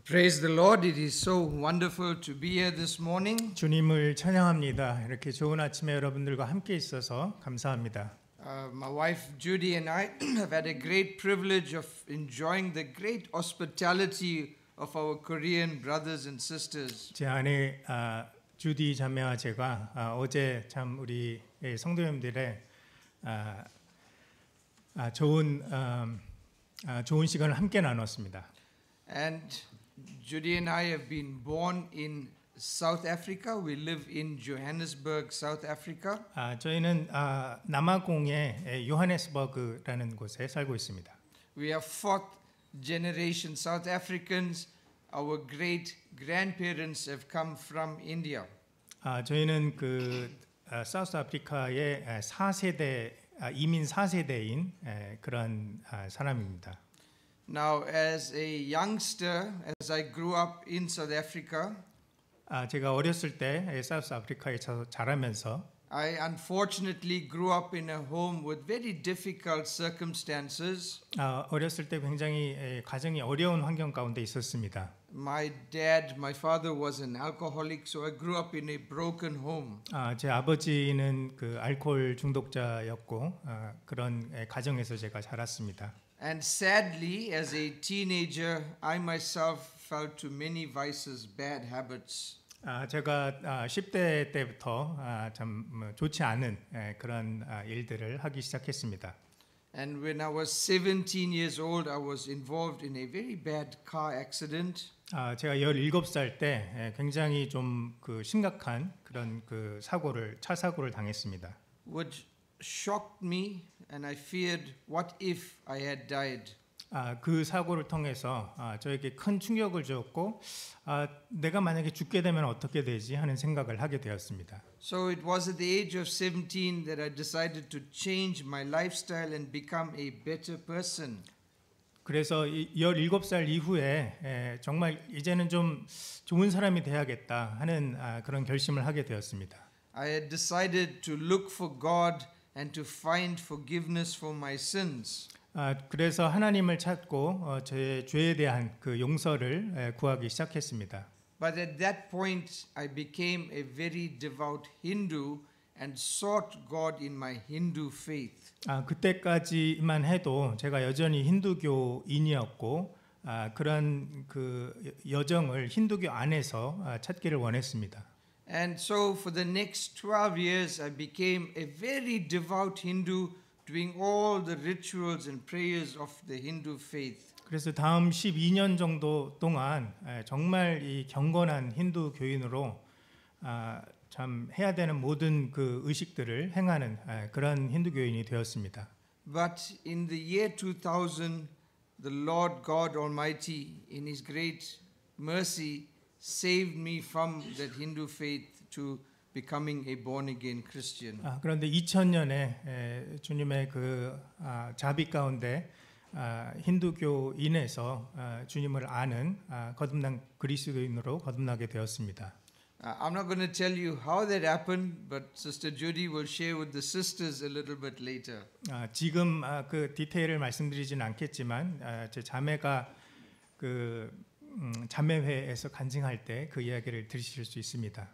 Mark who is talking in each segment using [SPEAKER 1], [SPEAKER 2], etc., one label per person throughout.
[SPEAKER 1] Praise the Lord. It is so wonderful to be here this morning.
[SPEAKER 2] 주님을 찬양합니다. 이렇게 좋은 아침에 여러분들과 함께 있어서 감사합니다.
[SPEAKER 1] My wife Judy and I have had a great privilege of enjoying the great hospitality of our Korean brothers and sisters.
[SPEAKER 2] 제 아내 주디 자매와 제가 어제 참 우리 성도님들의 좋은 시간을 함께 나눴습니다.
[SPEAKER 1] And Judy and I have been born in South Africa. We live in Johannesburg, South Africa.
[SPEAKER 2] 저희는 남아공의 요하네스버그라는 곳에 살고 있습니다.
[SPEAKER 1] We are fourth generation South Africans. Our great grandparents have come from India.
[SPEAKER 2] 저희는 사우스 아프리카의 4세대 이민 4세대인 그런 사람입니다.
[SPEAKER 1] Now, as a youngster, as I grew up in South Africa,
[SPEAKER 2] 제가 어렸을 때 사우스 아프리카에 자라면서
[SPEAKER 1] I unfortunately grew up in a home with very difficult circumstances.
[SPEAKER 2] 어렸을 때 굉장히 가정이 어려운 환경 가운데 있었습니다.
[SPEAKER 1] My father was an alcoholic, so I grew up in a broken home.
[SPEAKER 2] 제 아버지는 알코올 중독자였고 그런 가정에서 제가 자랐습니다.
[SPEAKER 1] And sadly, as a teenager, I myself fell to many vices, bad habits.
[SPEAKER 2] 제가 10대 때부터 참 좋지 않은 그런 일들을 하기 시작했습니다.
[SPEAKER 1] And when I was 17 years old, I was involved in a very bad car accident.
[SPEAKER 2] 제가 17살 때 굉장히 좀 심각한 그런 차 사고를 당했습니다.
[SPEAKER 1] Which shocked me, and I feared what if I had died.
[SPEAKER 2] 그 사고를 통해서 저에게 큰 충격을 주었고 내가 만약에 죽게 되면 어떻게 되지 하는 생각을 하게 되었습니다.
[SPEAKER 1] So it was at the age of 17 that I decided to change my lifestyle and become a better person.
[SPEAKER 2] 그래서 17살 이후에 정말 이제는 좀 좋은 사람이 돼야겠다 하는 그런 결심을 하게 되었습니다.
[SPEAKER 1] I had decided to look for God and to find forgiveness for my sins.
[SPEAKER 2] 그래서 하나님을 찾고 제 죄에 대한 그 용서를 구하기 시작했습니다.
[SPEAKER 1] But at that point, I became a very devout Hindu and sought God in my Hindu faith.
[SPEAKER 2] 그때까지만 해도 제가 여전히 힌두교인이었고 그런 여정을 힌두교 안에서 찾기를 원했습니다.
[SPEAKER 1] And so for the next 12 years, I became a very devout Hindu, doing all the rituals and prayers of the Hindu faith.
[SPEAKER 2] 그래서 다음 12년 정도 동안 정말 이 경건한 힌두 교인으로 참 해야 되는 모든 그 의식들을 행하는 그런 힌두 교인이 되었습니다.
[SPEAKER 1] But in the year 2000, the Lord God Almighty, in His great mercy, saved me from that Hindu faith to becoming a born-again Christian.
[SPEAKER 2] 그런데 2000년에 주님의 자비 가운데 힌두교인에서 주님을 아는 거듭난 그리스도인으로 거듭나게 되었습니다.
[SPEAKER 1] I'm not going to tell you how that happened, but Sister Judy will share with the sisters a little bit later.
[SPEAKER 2] 지금 그 디테일을 말씀드리진 않겠지만 제 자매가 자매회에서 간증할 때 그 이야기를 들으실 수 있습니다.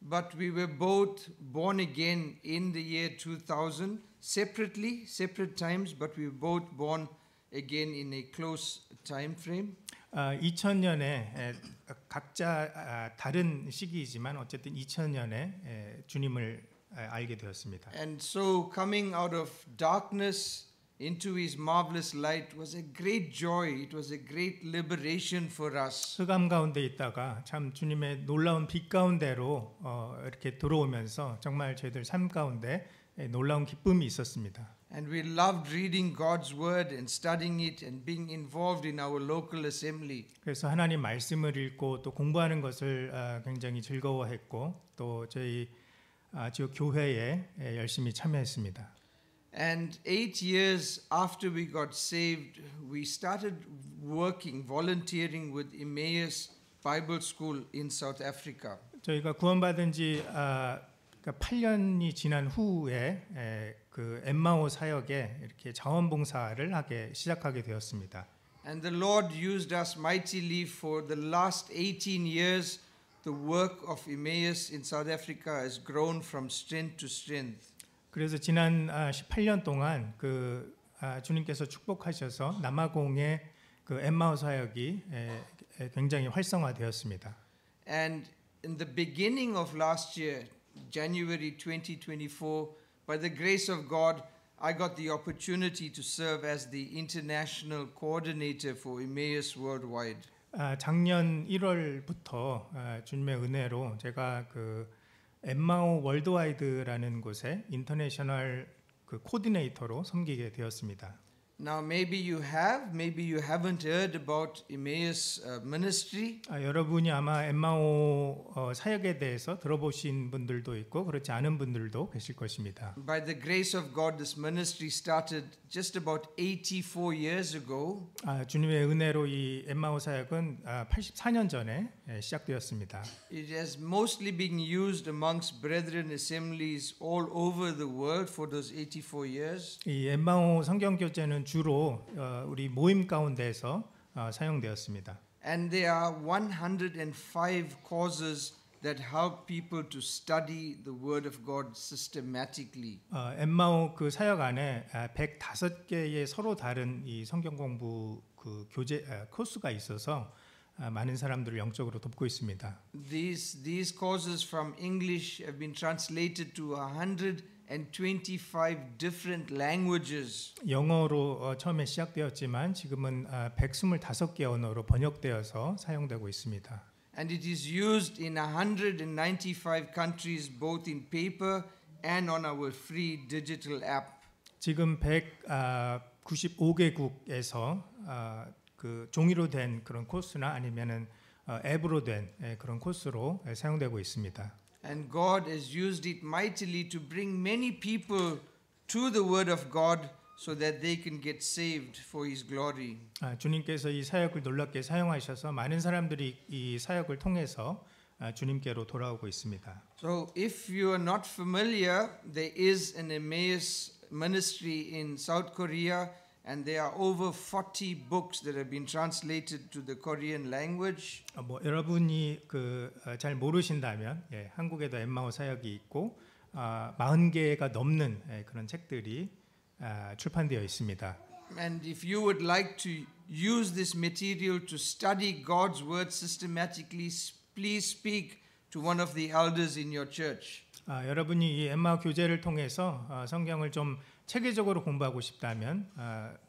[SPEAKER 1] But we were both born again in the year 2000, separately, separate times, but we were both born again in a close time frame.
[SPEAKER 2] 2000년에 각자 다른 시기이지만 어쨌든 2000년에 주님을 알게 되었습니다.
[SPEAKER 1] And so coming out of darkness into His marvelous light was a great joy. It was a great liberation for us.
[SPEAKER 2] 흑암 가운데 있다가 참 주님의 놀라운 빛 가운데로 이렇게 들어오면서 정말 저희들 삶 가운데 놀라운 기쁨이 있었습니다.
[SPEAKER 1] And we loved reading God's word and studying it and being involved in our local assembly.
[SPEAKER 2] 그래서 하나님 말씀을 읽고 또 공부하는 것을 굉장히 즐거워했고 또 저희 지역 교회에 열심히 참여했습니다.
[SPEAKER 1] And 8 years after we got saved, we started volunteering with Emmaus Bible School in South Africa.
[SPEAKER 2] 저희가 구원받은 지 8년이 지난 후에 그 엠마오 사역에 이렇게 자원봉사를 시작하게 되었습니다.
[SPEAKER 1] And the Lord used us mightily for the last 18 years. The work of Emmaus in South Africa has grown from strength to strength.
[SPEAKER 2] 그래서 지난 18년 동안 주님께서 축복하셔서 남아공의 그 엠마오 사역이 굉장히 활성화되었습니다.
[SPEAKER 1] And in the beginning of last year, January 2024, by the grace of God, I got the opportunity to serve as the international coordinator for Emmaus worldwide.
[SPEAKER 2] 작년 1월부터 주님의 은혜로 제가 그 엠마오 월드와이드라는 곳에 인터내셔널 그 코디네이터로 섬기게 되었습니다.
[SPEAKER 1] Now maybe you have, maybe you haven't heard about Emmaus ministry.
[SPEAKER 2] 여러분이 아마 엠마오 사역에 대해서 들어보신 분들도 있고 그렇지 않은 분들도 계실 것입니다.
[SPEAKER 1] By the grace of God, this ministry started just about 84 years ago.
[SPEAKER 2] 주님의 은혜로 이 엠마오 사역은 84년 전에 시작되었습니다.
[SPEAKER 1] It has mostly been used amongst brethren assemblies all over the world for those 84 years.
[SPEAKER 2] 이 엠마오 성경 교재는 주로 우리 모임 가운데에서 사용되었습니다.
[SPEAKER 1] And there are 105 causes that help people to study the Word of God systematically.
[SPEAKER 2] 엠마오 그 사역 안에 105개의 서로 다른 이 성경 공부 그 교재 코스가 있어서 많은 사람들을 영적으로 돕고 있습니다.
[SPEAKER 1] These causes from English have been translated to 125 different languages.
[SPEAKER 2] 영어로 처음에 시작되었지만 지금은 125개 언어로 번역되어서 사용되고 있습니다.
[SPEAKER 1] And it is used in 195 countries both in paper and on our free digital app.
[SPEAKER 2] 지금 195개국에서 그 종이로 된 그런 코스나 아니면은 앱으로 된 그런 코스로 사용되고 있습니다.
[SPEAKER 1] And God has used it mightily to bring many people to the Word of God so that they can get saved for His glory.
[SPEAKER 2] 주님께서 이 사역을 놀랍게 사용하셔서 많은 사람들이 이 사역을 통해서 주님께로 돌아오고 있습니다.
[SPEAKER 1] So if you are not familiar, there is an Emmaus ministry in South Korea, and there are over 40 books that have been translated to the Korean language.
[SPEAKER 2] 여러분이 잘 모르신다면 한국에도 엠마오 사역이 있고 40개가 넘는 그런 책들이 출판되어 있습니다.
[SPEAKER 1] And if you would like to use this material to study God's word systematically, please speak to one of the elders in your church.
[SPEAKER 2] 여러분이 이 엠마오 교재를 통해서 성경을 좀 체계적으로 공부하고 싶다면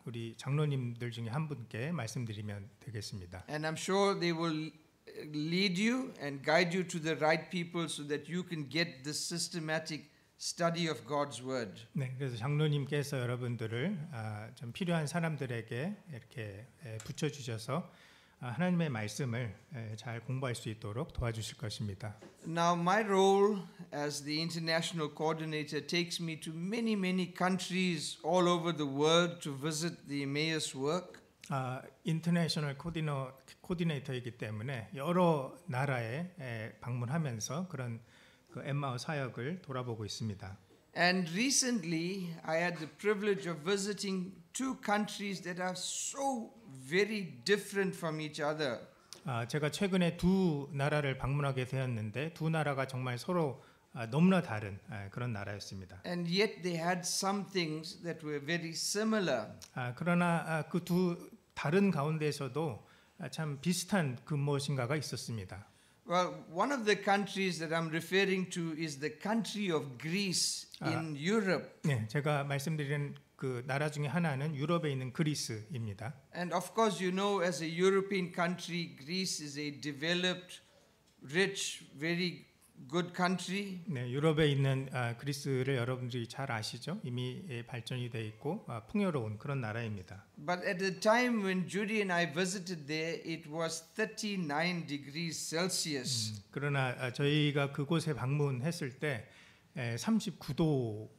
[SPEAKER 2] 우리 장로님들 중에 한 분께 말씀드리면 되겠습니다.
[SPEAKER 1] And I'm sure they will lead you and guide you to the right people so that you can get this systematic study of God's word.
[SPEAKER 2] 네, 그래서 장로님께서 여러분들을 좀 필요한 사람들에게 이렇게 붙여 주셔서 하나님의 말씀을 잘 공부할 수 있도록 도와주실 것입니다.
[SPEAKER 1] Now my role as the international coordinator takes me to many countries all over the world to visit the Emmaus work.
[SPEAKER 2] 인터내셔널 코디네이터이기 때문에 여러 나라에 방문하면서 그런 그 엠마오 사역을 돌아보고 있습니다.
[SPEAKER 1] And recently I had the privilege of visiting two countries that are so very different from each other.
[SPEAKER 2] 제가 최근에 두 나라를 방문하게 되었는데 두 나라가 정말 서로 너무나 다른 그런 나라였습니다.
[SPEAKER 1] And yet they had some things that were very similar.
[SPEAKER 2] 그러나 그 두 다른 가운데에서도 참 비슷한 그 무엇인가가 있었습니다.
[SPEAKER 1] Well, one of the countries that I'm referring to is the country of Greece in Europe.
[SPEAKER 2] 네, 제가 말씀드리는 그 나라 중에 하나는 유럽에 있는 그리스입니다.
[SPEAKER 1] And of course, you know, as a European country, Greece is a developed, rich, very good country.
[SPEAKER 2] 네, 유럽에 있는 그리스를 여러분들이 잘 아시죠? 이미 발전이 돼 있고 풍요로운 그런 나라입니다.
[SPEAKER 1] But at the time when Judy and I visited there, it was 39 degrees Celsius.
[SPEAKER 2] 그러나 저희가 그곳에 방문했을 때 39도의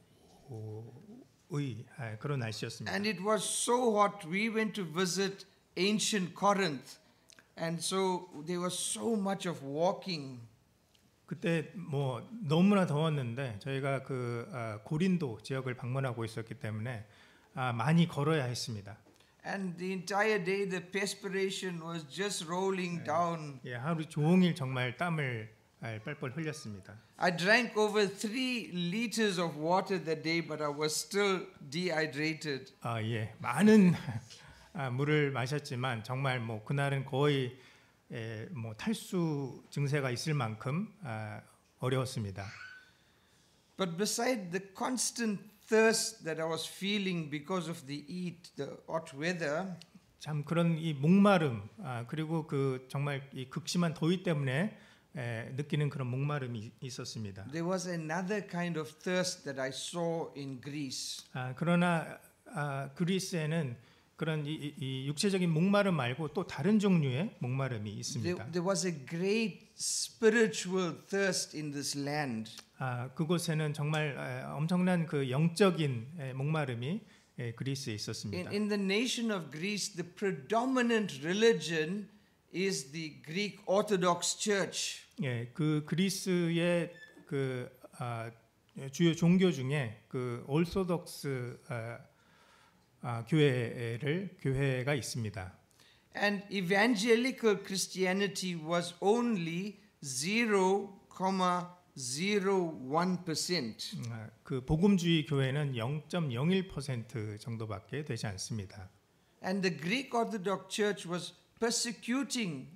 [SPEAKER 2] 그런 날씨였습니다.
[SPEAKER 1] And it was so hot. We went to visit ancient Corinth, and so there was so much of walking.
[SPEAKER 2] 그때 뭐 너무나 더웠는데 저희가 그 고린도 지역을 방문하고 있었기 때문에 많이 걸어야 했습니다.
[SPEAKER 1] And the entire day the perspiration was just rolling down.
[SPEAKER 2] 예, 하루 종일 정말 땀을 뻘뻘 흘렸습니다.
[SPEAKER 1] I drank over 3 liters of water that day, but I was still dehydrated.
[SPEAKER 2] 예, 많은 물을 마셨지만 정말 뭐 그날은 거의 뭐 탈수 증세가 있을 만큼 어려웠습니다.
[SPEAKER 1] But beside the constant thirst that I was feeling because of the heat, the hot weather,
[SPEAKER 2] 참 그런 이 목마름 그리고 그 정말 이 극심한 더위 때문에 느끼는 그런 목마름이 있었습니다.
[SPEAKER 1] there was another kind of thirst that I saw in Greece.
[SPEAKER 2] 그러나 그리스에는 그런 이 육체적인 목마름 말고 또 다른 종류의 목마름이 있습니다.
[SPEAKER 1] There was a great spiritual thirst in this land.
[SPEAKER 2] 그곳에는 정말 엄청난 그 영적인 목마름이 그리스에 있었습니다.
[SPEAKER 1] In the nation of Greece, the predominant religion is the Greek Orthodox Church.
[SPEAKER 2] 예, 그 그리스의 그 주요 종교 중에 그 올소독스 교회가 있습니다.
[SPEAKER 1] And evangelical Christianity was only 0.01%.
[SPEAKER 2] 그 복음주의 교회는 0.01% 정도밖에 되지 않습니다.
[SPEAKER 1] And the Greek Orthodox Church was persecuting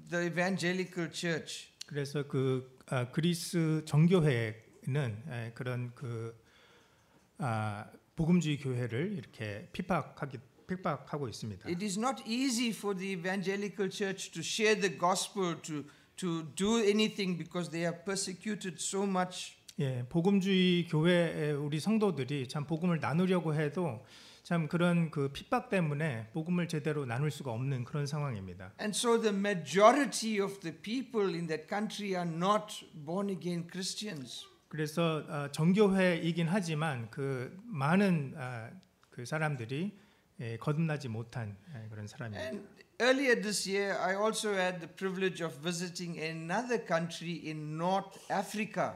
[SPEAKER 1] the evangelical church.
[SPEAKER 2] 그래서 그 그리스 정교회는 그런 그 복음주의 교회를 이렇게 핍박하고 있습니다.
[SPEAKER 1] It is not easy for the evangelical church to share the gospel, to do anything because they are persecuted so much.
[SPEAKER 2] 예, 복음주의 교회 우리 성도들이 참 복음을 나누려고 해도 참 그런 그 핍박 때문에 복음을 제대로 나눌 수가 없는 그런 상황입니다.
[SPEAKER 1] And so the majority of the people in that country are not born again Christians.
[SPEAKER 2] 그래서 정교회이긴 하지만 그 많은 그 사람들이 거듭나지 못한 그런 사람입니다.
[SPEAKER 1] And earlier this year, I also had the privilege of visiting another country in North Africa.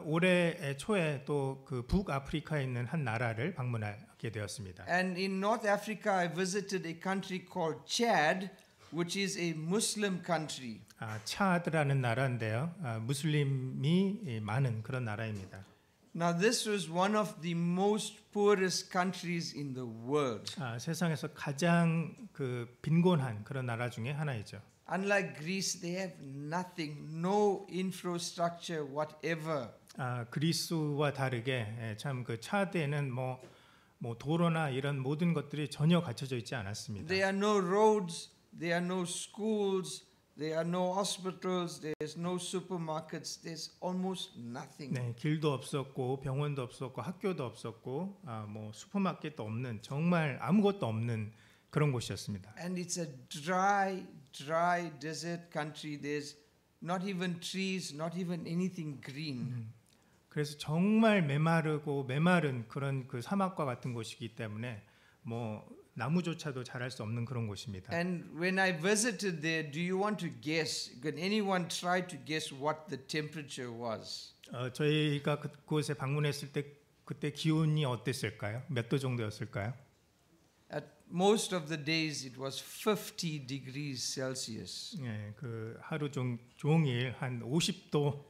[SPEAKER 2] 올해 초에 또 그 북아프리카에 있는 한 나라를 방문하게 되었습니다.
[SPEAKER 1] And in North Africa, I visited a country called Chad, which is a Muslim country.
[SPEAKER 2] 차드라는 나라인데요. 무슬림이 많은 그런 나라입니다.
[SPEAKER 1] Now, this was one of the most poorest countries in the world.
[SPEAKER 2] 세상에서 가장 그 빈곤한 그런 나라 중에 하나이죠.
[SPEAKER 1] Unlike Greece, they have nothing, no infrastructure whatever.
[SPEAKER 2] 그리스와 다르게 참 그 차드에는 뭐 도로나 이런 모든 것들이 전혀 갖춰져 있지 않았습니다.
[SPEAKER 1] There are no roads, there are no schools, there are no hospitals, there's no supermarkets, there's almost nothing.
[SPEAKER 2] 네, 길도 없었고 병원도 없었고 학교도 없었고 뭐 슈퍼마켓도 없는 정말 아무것도 없는 그런 곳이었습니다.
[SPEAKER 1] And it's a dry desert country. There's not even trees, not even anything green.
[SPEAKER 2] 그래서 정말 메마른 그런 그 사막과 같은 곳이기 때문에 뭐 나무조차도 자랄 수 없는 그런 곳입니다.
[SPEAKER 1] And when I visited there, do you want to guess? Can anyone try to guess what the temperature was?
[SPEAKER 2] 저희가 그곳에 방문했을 때 그때 기온이 어땠을까요? 몇 도 정도였을까요?
[SPEAKER 1] At most of the days, it was 50 degrees Celsius.
[SPEAKER 2] 예, 그 하루 종일 한 50도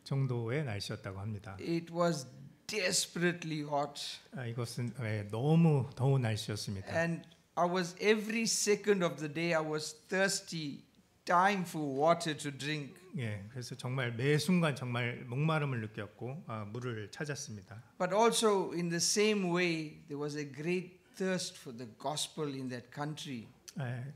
[SPEAKER 2] 정도의 날씨였다고 합니다.
[SPEAKER 1] It was desperately hot.
[SPEAKER 2] 이것은 너무 더운 날씨였습니다.
[SPEAKER 1] And every second of the day, I was thirsty, dying for water to drink.
[SPEAKER 2] 예, 그래서 정말 매 순간 정말 목마름을 느꼈고 물을 찾았습니다.
[SPEAKER 1] But also in the same way, there was a great thirst for the gospel in that country.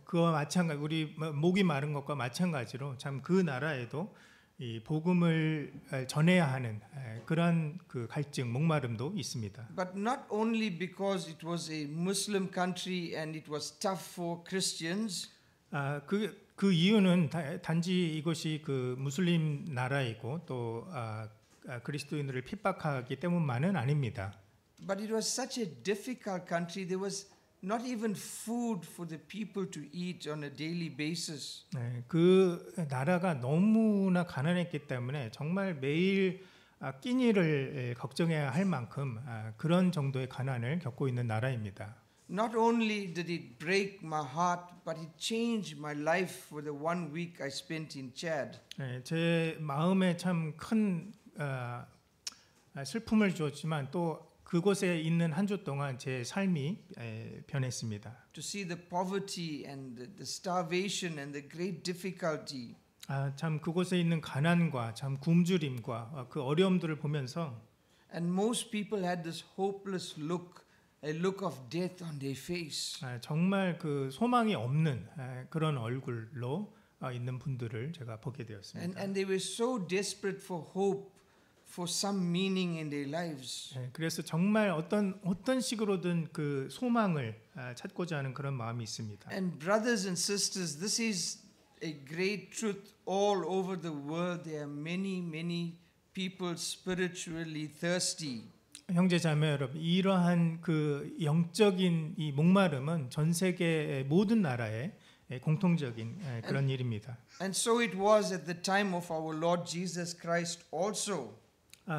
[SPEAKER 2] 그와 마찬가지 우리 목이 마른 것과 마찬가지로 참 그 나라에도 이 복음을 전해야 하는 그런 그 갈증, 목마름도 있습니다.
[SPEAKER 1] But not only because it was a Muslim country and it was tough for Christians.
[SPEAKER 2] 그 이유는 단지 이것이 그 무슬림 나라이고 또 그리스도인들을 핍박하기 때문만은 아닙니다.
[SPEAKER 1] But it was such a difficult country. There was not even food for the people to eat on a daily basis.
[SPEAKER 2] 그 나라가 너무나 가난했기 때문에 정말 매일 끼니를 걱정해야 할 만큼 그런 정도의 가난을 겪고 있는 나라입니다.
[SPEAKER 1] not only did it break my heart, but it changed my life for the 1 week I spent in Chad.
[SPEAKER 2] 제 마음에 참 큰 슬픔을 주었지만 또 그곳에 있는 한 주 동안 제 삶이 변했습니다.
[SPEAKER 1] To see the poverty and the starvation and the great difficulty.
[SPEAKER 2] 참 그곳에 있는 가난과 참 굶주림과 그 어려움들을 보면서
[SPEAKER 1] And most people had this hopeless look, a look of death on their face.
[SPEAKER 2] 정말 그 소망이 없는 그런 얼굴로 있는 분들을 제가 보게 되었습니다.
[SPEAKER 1] And they were so desperate for hope, for some meaning in their lives.
[SPEAKER 2] 그래서 정말 어떤 식으로든 그 소망을 찾고자 하는 그런 마음이 있습니다.
[SPEAKER 1] And brothers and sisters, this is a great truth all over the world. There are many people spiritually thirsty.
[SPEAKER 2] 형제 자매 여러분, 이러한 그 영적인 이 목마름은 전 세계 모든 나라의 공통적인 그런 일입니다.
[SPEAKER 1] And so it was at the time of our Lord Jesus Christ also.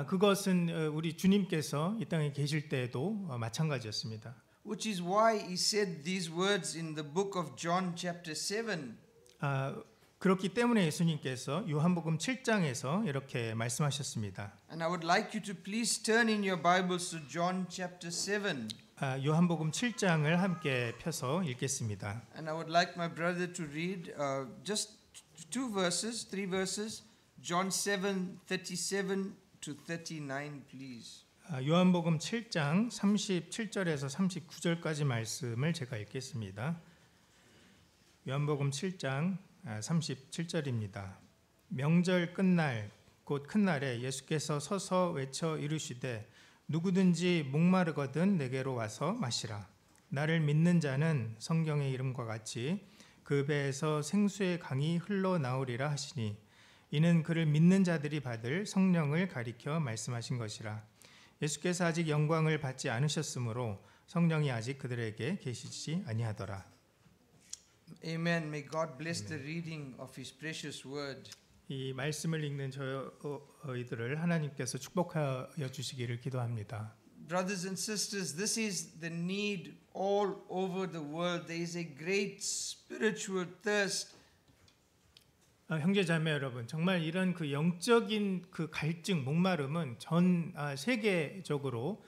[SPEAKER 2] 그것은 우리 주님께서 이 땅에 계실 때에도 마찬가지였습니다.
[SPEAKER 1] Which is why he said these words in the book of John chapter 7.
[SPEAKER 2] 그렇기 때문에 예수님께서 요한복음 7장에서 이렇게 말씀하셨습니다.
[SPEAKER 1] And I would like you to please turn in your Bibles to John chapter 7.
[SPEAKER 2] 요한복음 7장을 함께 펴서 읽겠습니다.
[SPEAKER 1] And I would like my brother to read just 3 verses. John 7:37 to 39, please.
[SPEAKER 2] 요한복음 7장 37절에서 39절까지 말씀을 제가 읽겠습니다. 요한복음 7장 37절입니다. 명절 끝날 곧 큰 날에 예수께서 서서 외쳐 이르시되 누구든지 목마르거든 내게로 와서 마시라. 나를 믿는 자는 성경의 이름과 같이 그 배에서 생수의 강이 흘러나오리라 하시니 이는 그를 믿는 자들이 받을 성령을 가리켜 말씀하신 것이라. 예수께서 아직 영광을 받지 않으셨으므로 성령이 아직 그들에게 계시지 아니하더라.
[SPEAKER 1] Amen. May God bless the reading of His precious word.
[SPEAKER 2] 이 말씀을 읽는 저희들을 하나님께서 축복하여 주시기를 기도합니다.
[SPEAKER 1] Brothers and sisters, this is the need all over the world. There is a great spiritual thirst.
[SPEAKER 2] 형제 자매 여러분, 정말 이런 그 영적인 그 갈증, 목마름은 전 세계적으로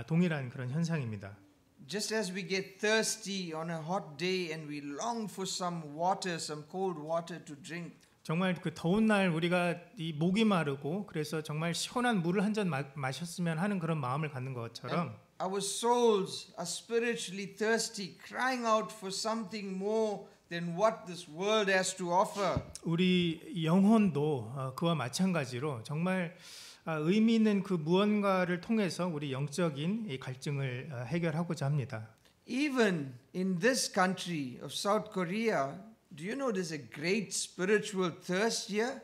[SPEAKER 2] 동일한 그런 현상입니다.
[SPEAKER 1] Just as we get thirsty on a hot day and we long for some water, some cold water to drink.
[SPEAKER 2] 정말 그 더운 날 우리가 이 목이 마르고 그래서 정말 시원한 물을 한 잔 마셨으면 하는 그런 마음을 갖는 것처럼
[SPEAKER 1] Our souls are spiritually thirsty, crying out for something more than what this world has to offer.
[SPEAKER 2] 우리 영혼도 그와 마찬가지로 정말 의미 있는 그 무언가를 통해서 우리 영적인 이 갈증을 해결하고자 합니다.
[SPEAKER 1] Even in this country of South Korea, do you know there's a great spiritual thirst here?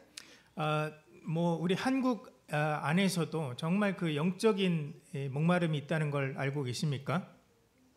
[SPEAKER 2] 뭐 우리 한국 안에서도 정말 그 영적인 목마름이 있다는 걸 알고 계십니까?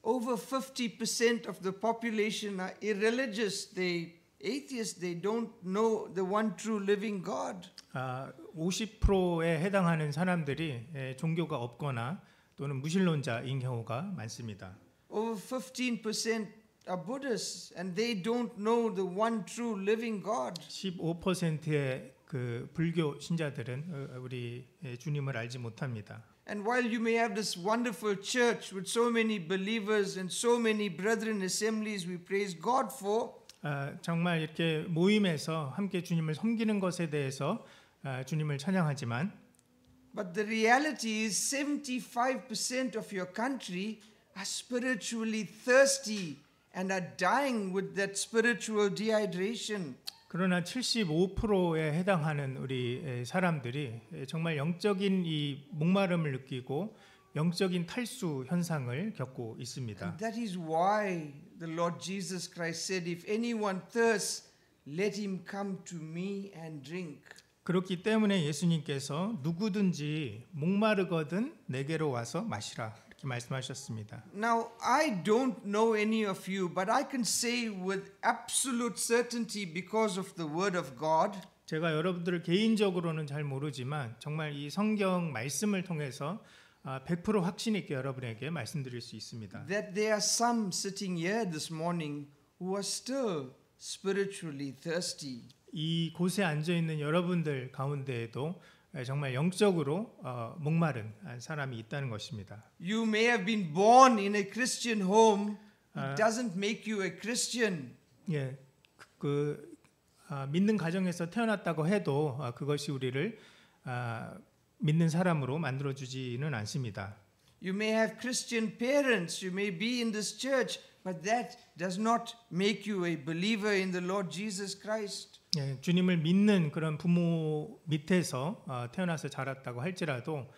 [SPEAKER 1] Over 50% of the population are irreligious. They atheists. They don't know the one true living God.
[SPEAKER 2] 50%에 해당하는 사람들이 종교가 없거나 또는 무신론자인 경우가 많습니다.
[SPEAKER 1] Over 15% are Buddhists and they don't know the one true living God.
[SPEAKER 2] 15%의 그 불교 신자들은 우리 주님을 알지 못합니다.
[SPEAKER 1] And while you may have this wonderful church with so many believers and so many brethren assemblies we praise God for,
[SPEAKER 2] 정말 이렇게 모임에서 함께 주님을 섬기는 것에 대해서 주님을 찬양하지만
[SPEAKER 1] but the reality is 75% of your country are spiritually thirsty and are dying with that spiritual dehydration.
[SPEAKER 2] 그러나 75%에 해당하는 우리 사람들이 정말 영적인 이 목마름을 느끼고 영적인 탈수 현상을 겪고 있습니다.
[SPEAKER 1] And that is why the Lord Jesus Christ said, if anyone thirsts, let him come to me and drink.
[SPEAKER 2] 그렇기 때문에 예수님께서 누구든지 목마르거든 내게로 와서 마시라 이렇게 말씀하셨습니다.
[SPEAKER 1] Now, I don't know any of you, but I can say with absolute certainty because of the word of God,
[SPEAKER 2] 제가 여러분들을 개인적으로는 잘 모르지만 정말 이 성경 말씀을 통해서 100% 확신 있게 여러분에게 말씀드릴 수 있습니다.
[SPEAKER 1] that there are some sitting here this morning who are still spiritually thirsty.
[SPEAKER 2] 이 곳에 앉아 있는 여러분들 가운데에도 정말 영적으로 목마른 사람이 있다는 것입니다.
[SPEAKER 1] You may have been born in a Christian home. It doesn't make you a Christian.
[SPEAKER 2] 예, 믿는 가정에서 태어났다고 해도 그것이 우리를 믿는 사람으로 만들어 주지는 않습니다.
[SPEAKER 1] You may have Christian parents. You may be in this church, but that does not make you a believer in the Lord Jesus Christ.
[SPEAKER 2] 예, 주님을 믿는 그런 부모 밑에서 태어나서 자랐다고 할지라도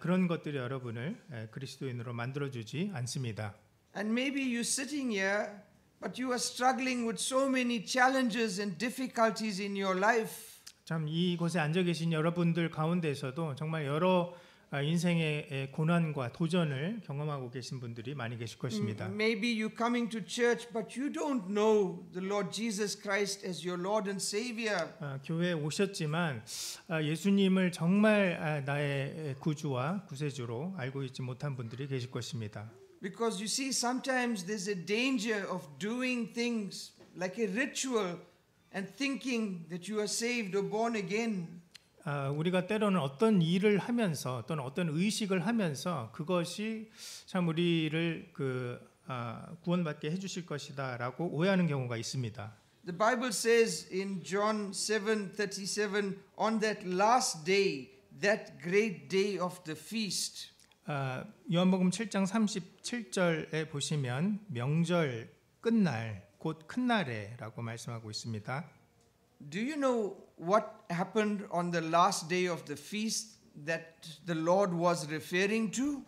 [SPEAKER 2] 그런 것들이 여러분을 그리스도인으로 만들어 주지 않습니다.
[SPEAKER 1] And maybe you're sitting here, but you are struggling with so many challenges and difficulties in your life.
[SPEAKER 2] 참 이곳에 앉아 계신 여러분들 가운데에서도 정말 여러 인생의 고난과 도전을 경험하고 계신 분들이 많이 계실 것입니다.
[SPEAKER 1] Maybe you're coming to church, but you don't know the Lord Jesus Christ as your Lord and Savior.
[SPEAKER 2] 교회에 오셨지만 예수님을 정말 나의 구주와 구세주로 알고 있지 못한 분들이 계실 것입니다.
[SPEAKER 1] Because you see, sometimes there's a danger of doing things like a ritual and thinking that you are saved or born again.
[SPEAKER 2] 우리가 때로는 어떤 일을 하면서 또는 어떤 의식을 하면서 그것이 참 우리를 구원받게 해주실 것이다라고 오해하는 경우가 있습니다.
[SPEAKER 1] The Bible says in John 7:37, on that last day, that great day of the feast.
[SPEAKER 2] 요한복음 7장 37절에 보시면 명절 끝날 곧 큰 날에라고 말씀하고 있습니다.
[SPEAKER 1] Do you know what happened on the last day of the feast that the Lord was referring to?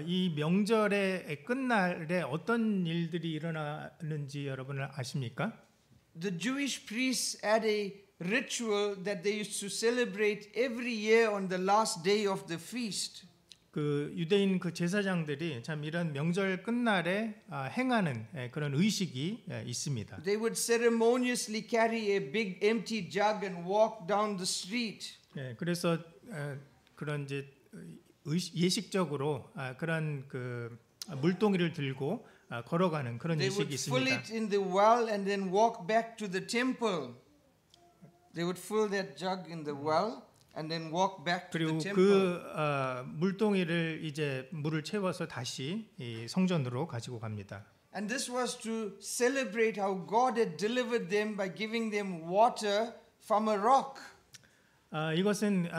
[SPEAKER 2] 이 명절의 끝날에 어떤 일들이 일어나는지 여러분은 아십니까?
[SPEAKER 1] The Jewish priests had a ritual that they used to celebrate every year on the last day of the feast.
[SPEAKER 2] 그 유대인 그 제사장들이 참 이런 명절 끝날에 행하는 그런 의식이 있습니다.
[SPEAKER 1] They would ceremoniously carry a big empty jug and walk down the street.
[SPEAKER 2] 그래서 그런 이제 예식적으로 그런 그 물동이를 들고 걸어가는 그런
[SPEAKER 1] They
[SPEAKER 2] 의식이
[SPEAKER 1] would fill
[SPEAKER 2] 있습니다.
[SPEAKER 1] it in the well and then walk back to the temple. They would fill that jug in the well and then walk back to
[SPEAKER 2] 그리고
[SPEAKER 1] the temple.
[SPEAKER 2] 그 물동이를 이제 물을 채워서 다시 이 성전으로 가지고 갑니다.
[SPEAKER 1] And this was to celebrate how God had delivered them by giving them water from a rock.
[SPEAKER 2] 이것은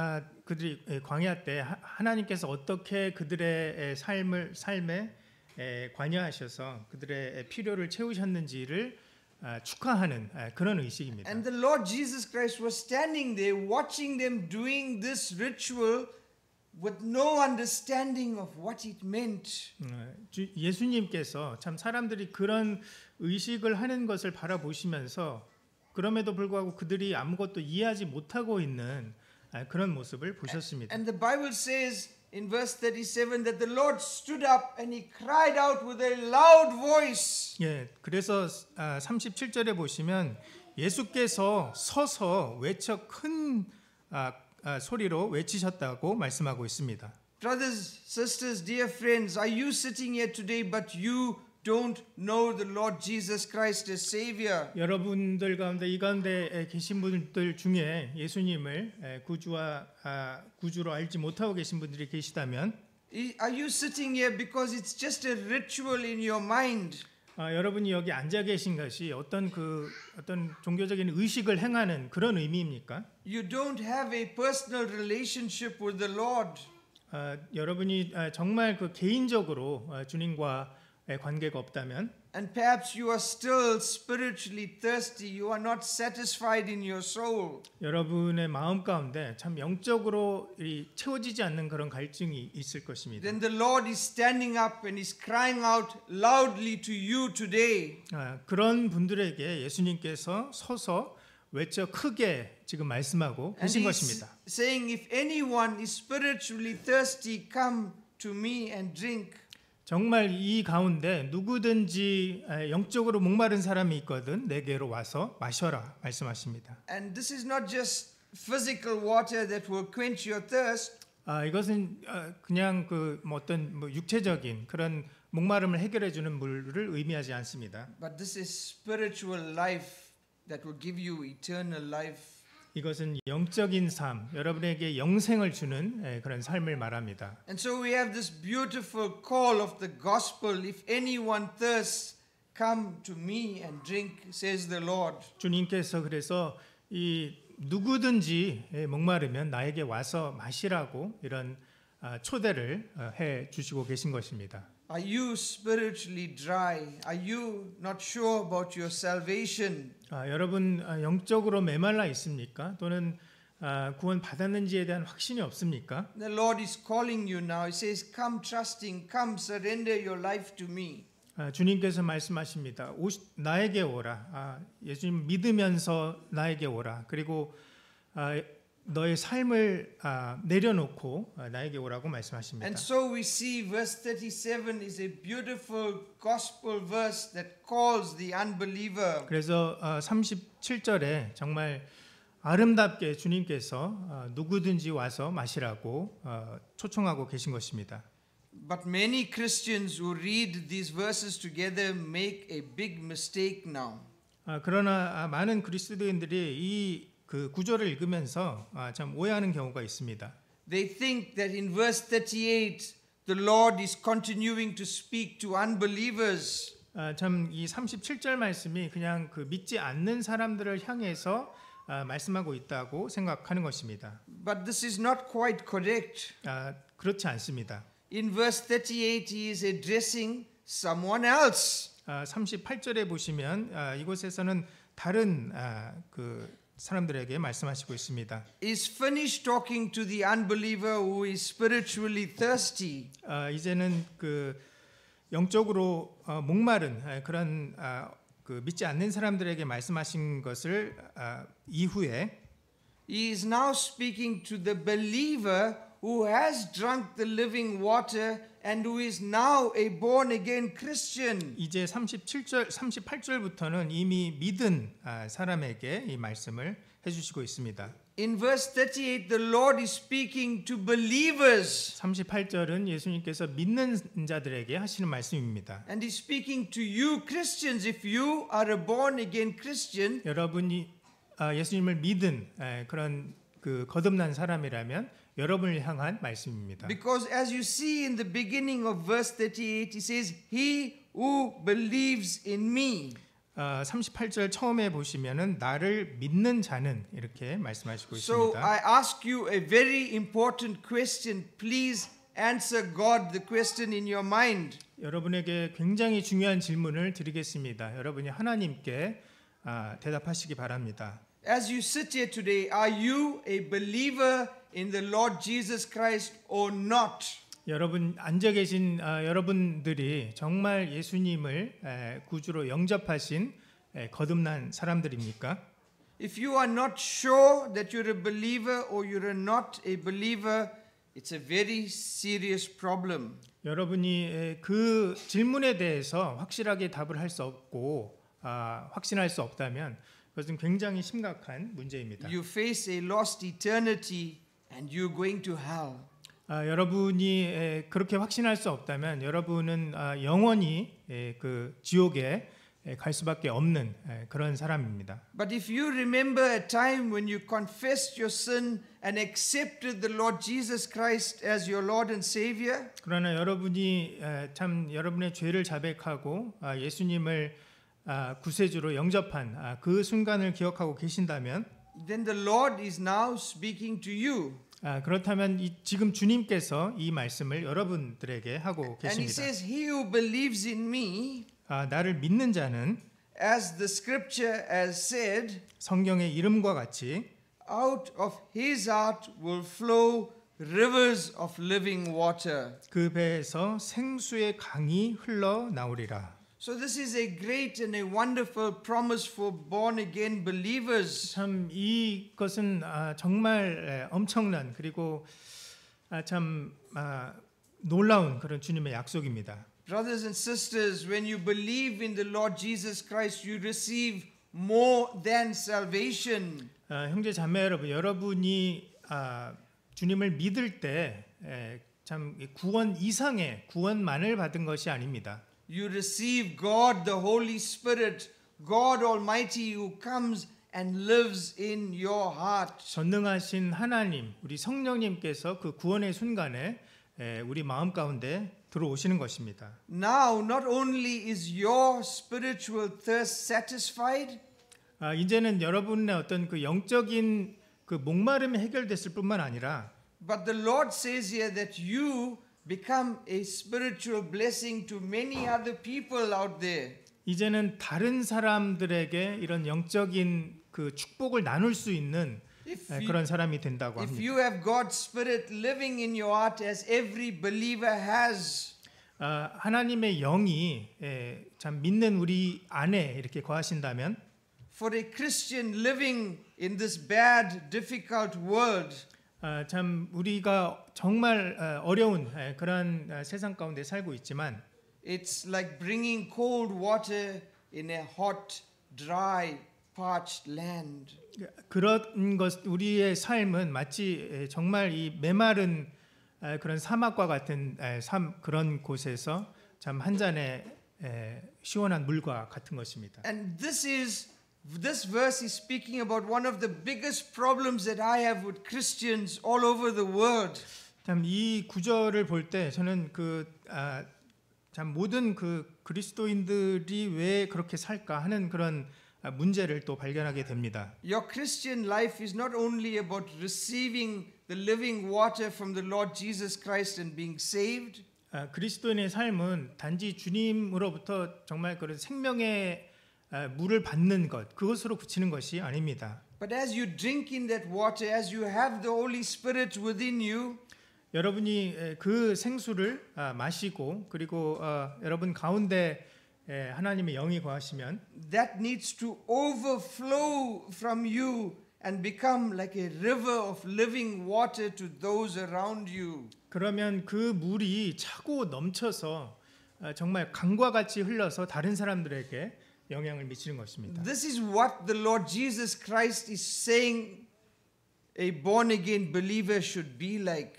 [SPEAKER 2] 그들이 광야 때 하나님께서 어떻게 그들의 삶에 관여하셔서 그들의 필요를 채우셨는지를 축하하는 그런 의식입니다.
[SPEAKER 1] And the Lord Jesus Christ was standing there watching them doing this ritual with no understanding of what it meant.
[SPEAKER 2] 예수님께서 참 사람들이 그런 의식을 하는 것을 바라보시면서 그럼에도 불구하고 그들이 아무것도 이해하지 못하고 있는 그런 모습을 보셨습니다.
[SPEAKER 1] And the Bible says in verse 37 that the Lord stood up and he cried out with a loud voice.
[SPEAKER 2] 예, 그래서 37절에 보시면 예수께서 서서 외쳐 큰 소리로 외치셨다고 말씀하고 있습니다.
[SPEAKER 1] Brothers, sisters, dear friends, are you sitting here today but you don't know the Lord Jesus Christ as Savior?
[SPEAKER 2] 여러분들 가운데 이 가운데 계신 분들 중에 예수님을 구주로 알지 못하고 계신 분들이 계시다면
[SPEAKER 1] Are you sitting here because it's just a ritual in your mind?
[SPEAKER 2] 여러분이 여기 앉아 계신 것이 어떤 종교적인 의식을 행하는 그런 의미입니까?
[SPEAKER 1] You don't have a personal relationship with the Lord.
[SPEAKER 2] 여러분이 정말 그 개인적으로 주님과의 관계가 없다면
[SPEAKER 1] And perhaps you are still spiritually thirsty. You are not satisfied in your soul.
[SPEAKER 2] 여러분의 마음 가운데 참 영적으로 채워지지 않는 그런 갈증이 있을 것입니다.
[SPEAKER 1] Then the Lord is standing up and is crying out loudly to you today.
[SPEAKER 2] 그런 분들에게 예수님께서 서서 외쳐 크게 지금 말씀하고
[SPEAKER 1] And
[SPEAKER 2] 계신
[SPEAKER 1] he's
[SPEAKER 2] 것입니다.
[SPEAKER 1] saying, if anyone is spiritually thirsty, come to me and drink.
[SPEAKER 2] 정말 이 가운데 누구든지 영적으로 목마른 사람이 있거든 내게로 와서 마셔라 말씀하십니다.
[SPEAKER 1] And this is not just physical water that will quench your thirst.
[SPEAKER 2] 이것은 그냥 뭐 어떤 뭐 육체적인 그런 목마름을 해결해 주는 물을 의미하지 않습니다.
[SPEAKER 1] But this is spiritual life that will give you eternal life.
[SPEAKER 2] 이것은 영적인 삶, 여러분에게 영생을 주는 그런 삶을 말합니다.
[SPEAKER 1] And so we have this beautiful call of the gospel. If anyone thirsts, come to me and drink, says the Lord.
[SPEAKER 2] 주님께서 그래서 이 누구든지 목마르면 나에게 와서 마시라고 이런 초대를 해 주시고 계신 것입니다.
[SPEAKER 1] Are you spiritually dry? Are you not sure about your salvation?
[SPEAKER 2] 여러분 영적으로 메말라 있습니까? 또는 구원 받았는지에 대한 확신이 없습니까?
[SPEAKER 1] The Lord is calling you now. He says, come trusting, come surrender your life to me.
[SPEAKER 2] 주님께서 말씀하십니다. 나에게 오라. 예수님 믿으면서 나에게 오라. 그리고 너의 삶을 내려놓고 나에게 오라고 말씀하십니다.
[SPEAKER 1] And so we see verse 37 is a beautiful gospel verse that calls the unbeliever.
[SPEAKER 2] 그래서 37절에 정말 아름답게 주님께서 누구든지 와서 마시라고 초청하고 계신 것입니다.
[SPEAKER 1] But many Christians who read these verses together make a big mistake now.
[SPEAKER 2] 그러나 많은 그리스도인들이 이 그 구절을 읽으면서 참 오해하는 경우가 있습니다.
[SPEAKER 1] They think that in verse 38 the Lord is continuing to speak to unbelievers.
[SPEAKER 2] 참 이 37절 말씀이 그냥 그 믿지 않는 사람들을 향해서 말씀하고 있다고 생각하는 것입니다.
[SPEAKER 1] But this is not quite correct.
[SPEAKER 2] 그렇지 않습니다.
[SPEAKER 1] In verse 38 he is addressing someone else.
[SPEAKER 2] 38절에 보시면 이곳에서는 다른 그 사람들에게 말씀하시고 있습니다.
[SPEAKER 1] Is finished talking to the unbeliever who is spiritually thirsty.
[SPEAKER 2] 이제는 그 영적으로 목마른 그런 그 믿지 않는 사람들에게 말씀하신 것을 이후에
[SPEAKER 1] He is now speaking to the believer who has drunk the living water and who is now a born again Christian.
[SPEAKER 2] 이제 38절부터는 이미 믿은 사람에게 이 말씀을 해 주시고 있습니다.
[SPEAKER 1] In verse 38 the Lord is speaking to believers.
[SPEAKER 2] 38절은 예수님께서 믿는 자들에게 하시는 말씀입니다.
[SPEAKER 1] And he's speaking to you Christians. If you are a born again Christian,
[SPEAKER 2] 여러분이 예수님을 믿은 그런 그 거듭난 사람이라면 여러분을 향한 말씀입니다.
[SPEAKER 1] because as you see in the beginning of verse 38 he says he who believes in me.
[SPEAKER 2] 38절 처음에 보시면은 나를 믿는 자는 이렇게 말씀하시고
[SPEAKER 1] So
[SPEAKER 2] 있습니다.
[SPEAKER 1] I ask you a very important question. Please answer God the question in your mind.
[SPEAKER 2] 여러분에게 굉장히 중요한 질문을 드리겠습니다. 여러분이 하나님께 대답하시기 바랍니다.
[SPEAKER 1] As you sit here today, are you a believer in the Lord Jesus Christ or not?
[SPEAKER 2] 여러분 앉아 계신 여러분들이 정말 예수님을 구주로 영접하신 거듭난 사람들입니까?
[SPEAKER 1] If you are not sure that you're a believer or you're not a believer, it's a very serious problem.
[SPEAKER 2] 여러분이 그 질문에 대해서 확실하게 답을 할 수 없고 확신할 수 없다면 그것은 굉장히 심각한 문제입니다.
[SPEAKER 1] You face a lost eternity and you're going to hell.
[SPEAKER 2] 여러분이 그렇게 확신할 수 없다면 여러분은 영원히 그 지옥에 갈 수밖에 없는 그런 사람입니다.
[SPEAKER 1] But if you remember a time when you confessed your sin and accepted the Lord Jesus Christ as your Lord and Savior,
[SPEAKER 2] 그러나 여러분이 참 여러분의 죄를 자백하고 예수님을 구세주로 영접한 그 순간을 기억하고 계신다면
[SPEAKER 1] then the Lord is now speaking to you.
[SPEAKER 2] 그렇다면 지금 주님께서 이 말씀을 여러분들에게 하고
[SPEAKER 1] And he
[SPEAKER 2] 계십니다.
[SPEAKER 1] says, he who believes in me,
[SPEAKER 2] 나를 믿는 자는
[SPEAKER 1] as the scripture has said,
[SPEAKER 2] 성경의 이름과 같이
[SPEAKER 1] out of his heart will flow rivers of living water.
[SPEAKER 2] 그 배에서 생수의 강이 흘러나오리라.
[SPEAKER 1] So this is a great and a wonderful promise for born again believers.
[SPEAKER 2] 참 이것은 정말 엄청난 그리고 참 놀라운 그런 주님의 약속입니다.
[SPEAKER 1] Brothers and sisters, when you believe in the Lord Jesus Christ, you receive more than salvation.
[SPEAKER 2] 형제 자매 여러분, 여러분이 주님을 믿을 때 참 구원 이상의 구원만을 받은 것이 아닙니다.
[SPEAKER 1] You receive God, the Holy Spirit, God Almighty who comes and lives in your heart.
[SPEAKER 2] 전능하신 하나님, 우리 성령님께서 그 구원의 순간에 우리 마음 가운데 들어오시는 것입니다.
[SPEAKER 1] Now, not only is your spiritual thirst satisfied,
[SPEAKER 2] 이제는 여러분의 어떤 그 영적인 그 목마름이 해결됐을 뿐만 아니라
[SPEAKER 1] but the Lord says here that you become a spiritual blessing to many other people out there.
[SPEAKER 2] 이제는 다른 사람들에게 이런 영적인 그 축복을 나눌 수 있는 그런 사람이 된다고
[SPEAKER 1] If
[SPEAKER 2] 합니다.
[SPEAKER 1] you have God's Spirit living in your heart as every believer has,
[SPEAKER 2] 하나님의 영이 참 믿는 우리 안에 이렇게 거하신다면
[SPEAKER 1] for a Christian living in this bad, difficult world,
[SPEAKER 2] 참 우리가 정말 어려운 그런 세상 가운데 살고 있지만
[SPEAKER 1] it's like bringing cold water in a hot, dry, parched land.
[SPEAKER 2] 그런 것 우리의 삶은 마치 정말 이 메마른 그런 사막과 같은 그런 곳에서 참 한 잔의 시원한 물과 같은 것입니다.
[SPEAKER 1] And this verse is speaking about one of the biggest problems that I have with Christians all over the world.
[SPEAKER 2] 참 이 구절을 볼 때 저는 참 모든 그 그리스도인들이 왜 그렇게 살까 하는 그런 문제를 또 발견하게 됩니다.
[SPEAKER 1] Your Christian life is not only about receiving the living water from the Lord Jesus Christ and being saved.
[SPEAKER 2] 그리스도인의 삶은 단지 주님으로부터 정말 그런 생명의 물을 받는 것 그것으로 그치는 것이 아닙니다.
[SPEAKER 1] But as you drink in that water, as you have the Holy Spirit within you,
[SPEAKER 2] 여러분이 그 생수를 마시고 그리고 여러분 가운데 하나님의 영이 거하시면
[SPEAKER 1] that needs to overflow from you and become like a river of living water to those around you.
[SPEAKER 2] 그러면 그 물이 차고 넘쳐서 정말 강과 같이 흘러서 다른 사람들에게 영향을 미치는 것입니다.
[SPEAKER 1] This is what the Lord Jesus Christ is saying a born again believer should be like.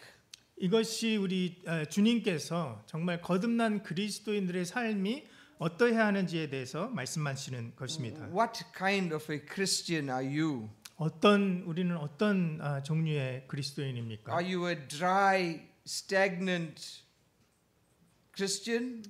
[SPEAKER 2] 이것이 우리 주님께서 정말 거듭난 그리스도인들의 삶이 어떠해야 하는지에 대해서 말씀하시는 것입니다.
[SPEAKER 1] What kind of a Christian are you?
[SPEAKER 2] 우리는 어떤 종류의 그리스도인입니까?
[SPEAKER 1] Are you a dry, stagnant Christian?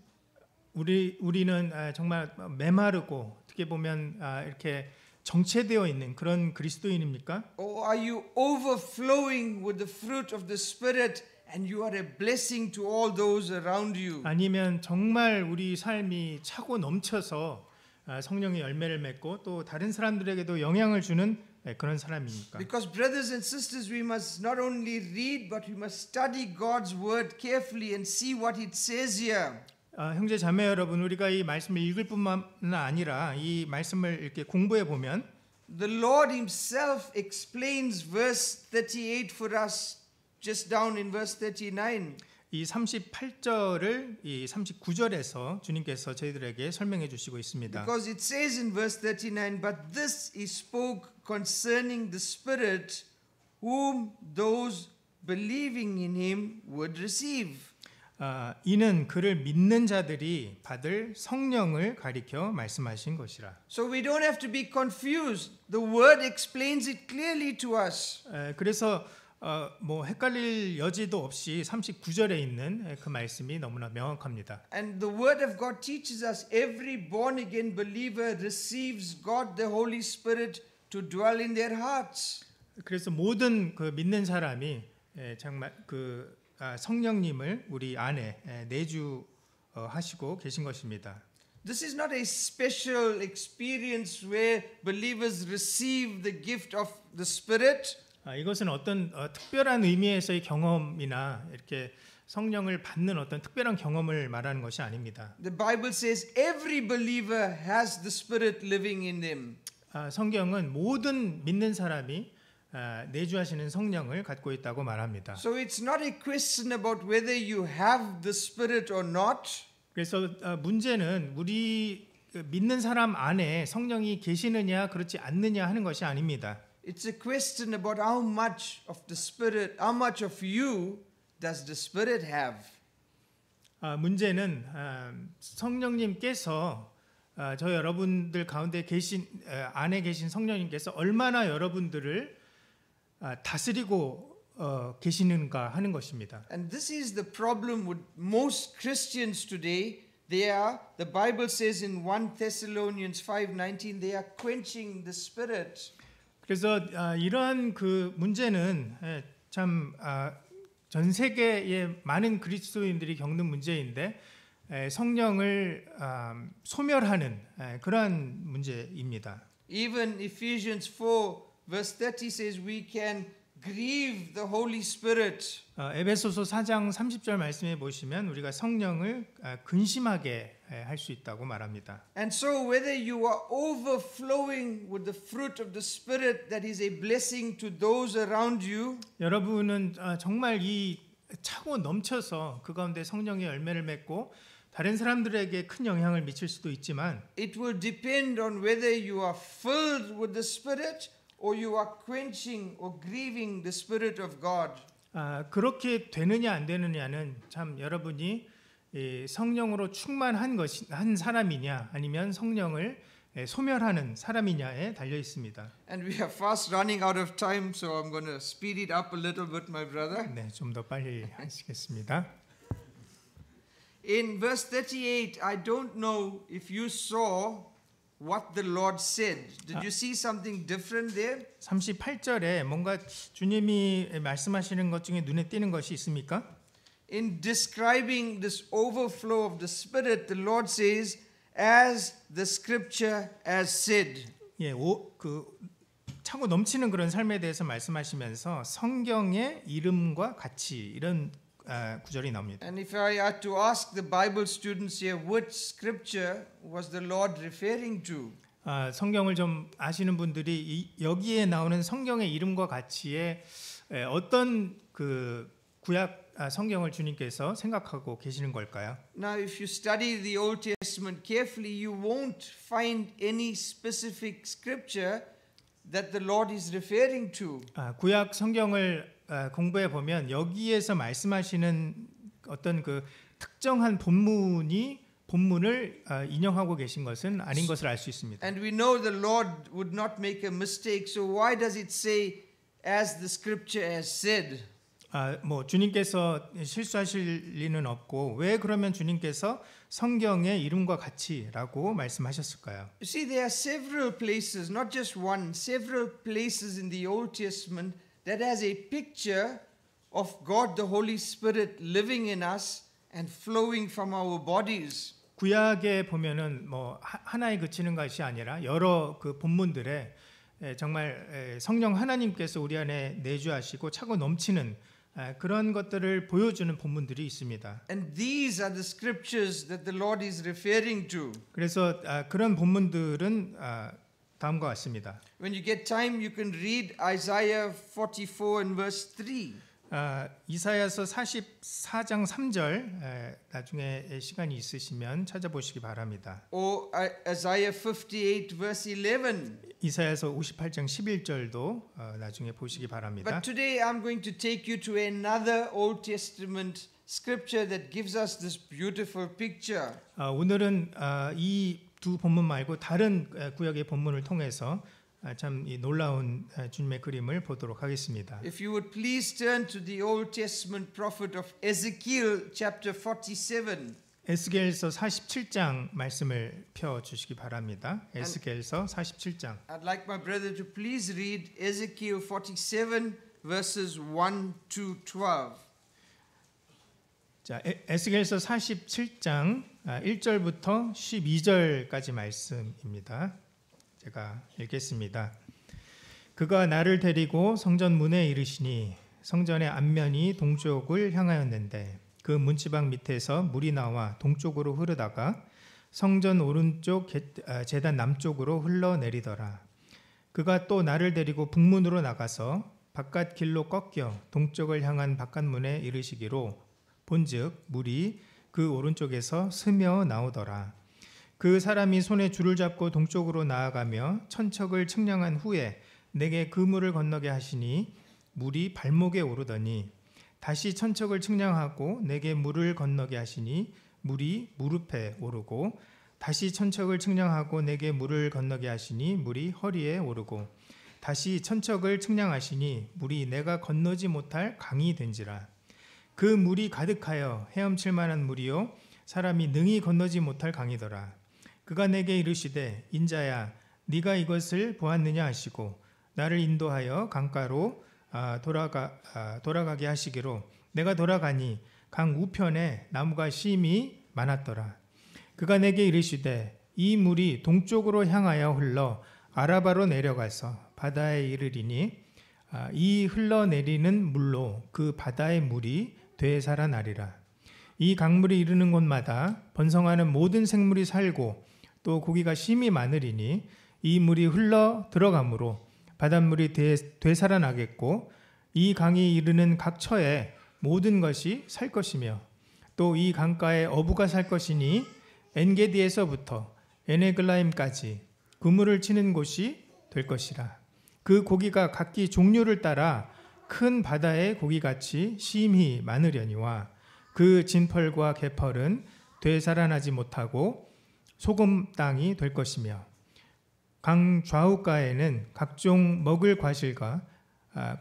[SPEAKER 2] 우리는 정말 메마르고 어떻게 보면 이렇게 정체되어 있는 그런 그리스도인입니까?
[SPEAKER 1] Or are you overflowing with the fruit of the Spirit and you are a blessing to all those around you?
[SPEAKER 2] 아니면 정말 우리 삶이 차고 넘쳐서 성령의 열매를 맺고 또 다른 사람들에게도 영향을 주는 그런 사람입니까?
[SPEAKER 1] Because brothers and sisters, we must not only read, but we must study God's word carefully and see what it says here.
[SPEAKER 2] 형제 자매 여러분, 우리가 이 말씀을 읽을 뿐만 아니라 이 말씀을 이렇게 공부해 보면
[SPEAKER 1] The Lord himself explains verse 38 for us just down in verse 39.
[SPEAKER 2] 이 38절을 이 39절에서 주님께서 저희들에게 설명해 주시고 있습니다.
[SPEAKER 1] Because it says in verse 39, but this he spoke concerning the Spirit whom those believing in him would receive.
[SPEAKER 2] 이는 그를 믿는 자들이 받을 성령을 가리켜 말씀하신 것이라.
[SPEAKER 1] So we don't have to be confused. The word explains it clearly to us.
[SPEAKER 2] 그래서 뭐 헷갈릴 여지도 없이 39절에 있는 그 말씀이 너무나 명확합니다.
[SPEAKER 1] And the word of God teaches us every born again believer receives God the Holy Spirit to dwell in their hearts.
[SPEAKER 2] 그래서 모든 그 믿는 사람이 정말 그 성령님을 우리 안에 내주하시고 계신 것입니다.
[SPEAKER 1] This is not a special experience where believers receive the gift of the Spirit.
[SPEAKER 2] 이것은 어떤 특별한 의미에서의 경험이나 이렇게 성령을 받는 어떤 특별한 경험을 말하는 것이 아닙니다.
[SPEAKER 1] The Bible says every believer has the Spirit living in them.
[SPEAKER 2] 성경은 모든 믿는 사람이 내주하시는 성령을 갖고 있다고 말합니다.
[SPEAKER 1] So it's not a question about whether you have the Spirit or not.
[SPEAKER 2] 그래서 문제는 우리 믿는 사람 안에 성령이 계시느냐 그렇지 않느냐 하는 것이 아닙니다.
[SPEAKER 1] It's a question about how much of the Spirit, how much of you does the Spirit have?
[SPEAKER 2] 문제는 성령님께서 저 여러분들 가운데 계신 안에 계신 성령님께서 얼마나 여러분들을 다스리고 계시는가 하는 것입니다.
[SPEAKER 1] And this is the problem with most Christians today. They are, the Bible says in 1 Thessalonians 5:19, they are quenching the Spirit.
[SPEAKER 2] 그래서 이러한 그 문제는 참 전 세계의 많은 그리스도인들이 겪는 문제인데 성령을 소멸하는 그러한 문제입니다.
[SPEAKER 1] Even Ephesians 4 verse 30 says we can grieve the Holy Spirit.
[SPEAKER 2] 에베소서 4장 30절 말씀에 보시면 우리가 성령을 근심하게 할 수 있다고 말합니다.
[SPEAKER 1] And so whether you are overflowing with the fruit of the Spirit that is a blessing to those around you,
[SPEAKER 2] 여러분은 정말 이 차고 넘쳐서 그 가운데 성령의 열매를 맺고 다른 사람들에게 큰 영향을 미칠 수도 있지만
[SPEAKER 1] it will depend on whether you are filled with the Spirit or you are quenching or grieving the Spirit of God.
[SPEAKER 2] 그렇게 되느냐 안 되느냐는 참 여러분이 성령으로 충만한 한 사람이냐 아니면 성령을 소멸하는 사람이냐에 달려 있습니다.
[SPEAKER 1] And we are fast running out of time, so I'm going to speed it up a little bit, my brother.
[SPEAKER 2] 네, 좀 더 빨리 하시겠습니다.
[SPEAKER 1] In verse 38, I don't know if you saw what the Lord said. Did you see something different there?
[SPEAKER 2] 38절에 뭔가 주님이 말씀하시는 것 중에 눈에 띄는 것이 있습니까?
[SPEAKER 1] In describing this overflow of the Spirit, the Lord says, as the scripture has said.
[SPEAKER 2] 예, 차고 넘치는 그런 삶에 대해서 말씀하시면서 성경의 이름과 같이 이런 구절이 나옵니다.
[SPEAKER 1] And if I had to ask the Bible students here, which scripture was the Lord referring to?
[SPEAKER 2] 성경을 좀 아시는 분들이 여기에 나오는 성경의 이름과 같이의 어떤 그 구약 성경을 주님께서 생각하고 계시는 걸까요?
[SPEAKER 1] Now, if you study the Old Testament carefully, you won't find any specific scripture that the Lord is referring to.
[SPEAKER 2] 구약 성경을 공부해 보면 여기에서 말씀하시는 어떤 그 특정한 본문을 인용하고 계신 것은 아닌 것을 알 수 있습니다.
[SPEAKER 1] And we know the Lord would not make a mistake. So why does it say as the scripture has said?
[SPEAKER 2] 뭐 주님께서 실수하실 리는 없고 왜 그러면 주님께서 성경의 이름과 같이라고 말씀하셨을까요?
[SPEAKER 1] You see, there are several places, not just one, several places in the Old Testament that has a picture of God the Holy Spirit living in us and flowing from our bodies.
[SPEAKER 2] 구약에 보면은 뭐 하나에 그치는 것이 아니라 여러 그 본문들에 정말 성령 하나님께서 우리 안에 내주하시고 차고 넘치는 그런 것들을 보여주는 본문들이 있습니다.
[SPEAKER 1] And these are the scriptures that the Lord is referring to.
[SPEAKER 2] 그래서 그런 본문들은 다음과 같습니다.
[SPEAKER 1] When you get time, you can read Isaiah 44 and verse 3.
[SPEAKER 2] 이사야서 44장 3절 나중에 시간이 있으시면 찾아보시기 바랍니다.
[SPEAKER 1] Or Isaiah 58 verse 11.
[SPEAKER 2] 이사야서 58장 11절도 나중에 보시기 바랍니다.
[SPEAKER 1] But today I'm going to take you to another Old Testament scripture that gives us this beautiful picture.
[SPEAKER 2] 오늘은 이 두 본문 말고 다른 구약의 본문을 통해서 참 이 놀라운 주님의 그림을 보도록 하겠습니다.
[SPEAKER 1] If you would please turn to the Old Testament prophet of Ezekiel chapter 47.
[SPEAKER 2] 에스겔서 47장 말씀을 펴 주시기 바랍니다. 에스겔서 47장.
[SPEAKER 1] I'd like my brother to please read Ezekiel 47 verses 1 to 12.
[SPEAKER 2] 자, 에스겔서 47장 1절부터 12절까지 말씀입니다. 제가 읽겠습니다. 그가 나를 데리고 성전 문에 이르시니 성전의 앞면이 동쪽을 향하였는데 그 문지방 밑에서 물이 나와 동쪽으로 흐르다가 성전 오른쪽 제단 남쪽으로 흘러내리더라. 그가 또 나를 데리고 북문으로 나가서 바깥 길로 꺾여 동쪽을 향한 바깥문에 이르시기로 본즉 물이 그 오른쪽에서 스며 나오더라. 그 사람이 손에 줄을 잡고 동쪽으로 나아가며 천척을 측량한 후에 내게 그 물을 건너게 하시니 물이 발목에 오르더니 다시 천척을 측량하고 내게 물을 건너게 하시니 물이 무릎에 오르고 다시 천척을 측량하고 내게 물을 건너게 하시니 물이 허리에 오르고 다시 천척을 측량하시니 물이 내가 건너지 못할 강이 된지라. 그 물이 가득하여 헤엄칠 만한 물이요 사람이 능히 건너지 못할 강이더라. 그가 내게 이르시되 인자야 네가 이것을 보았느냐 하시고 나를 인도하여 강가로 돌아가게 하시기로 내가 돌아가니 강 우편에 나무가 심히 많았더라. 그가 내게 이르시되 이 물이 동쪽으로 향하여 흘러 아라바로 내려가서 바다에 이르리니 이 흘러내리는 물로 그 바다의 물이 되살아나리라. 이 강물이 이르는 곳마다 번성하는 모든 생물이 살고 또 고기가 심히 많으리니 이 물이 흘러 들어가므로 바닷물이 되살아나겠고 이 강이 이르는 각 처에 모든 것이 살 것이며 또 이 강가에 어부가 살 것이니 엔게디에서부터 에네글라임까지 그물을 치는 곳이 될 것이라. 그 고기가 각기 종류를 따라 큰 바다의 고기같이 심히 많으려니와 그 진펄과 개펄은 되살아나지 못하고 소금 땅이 될 것이며 강 좌우가에는 각종 먹을 과실과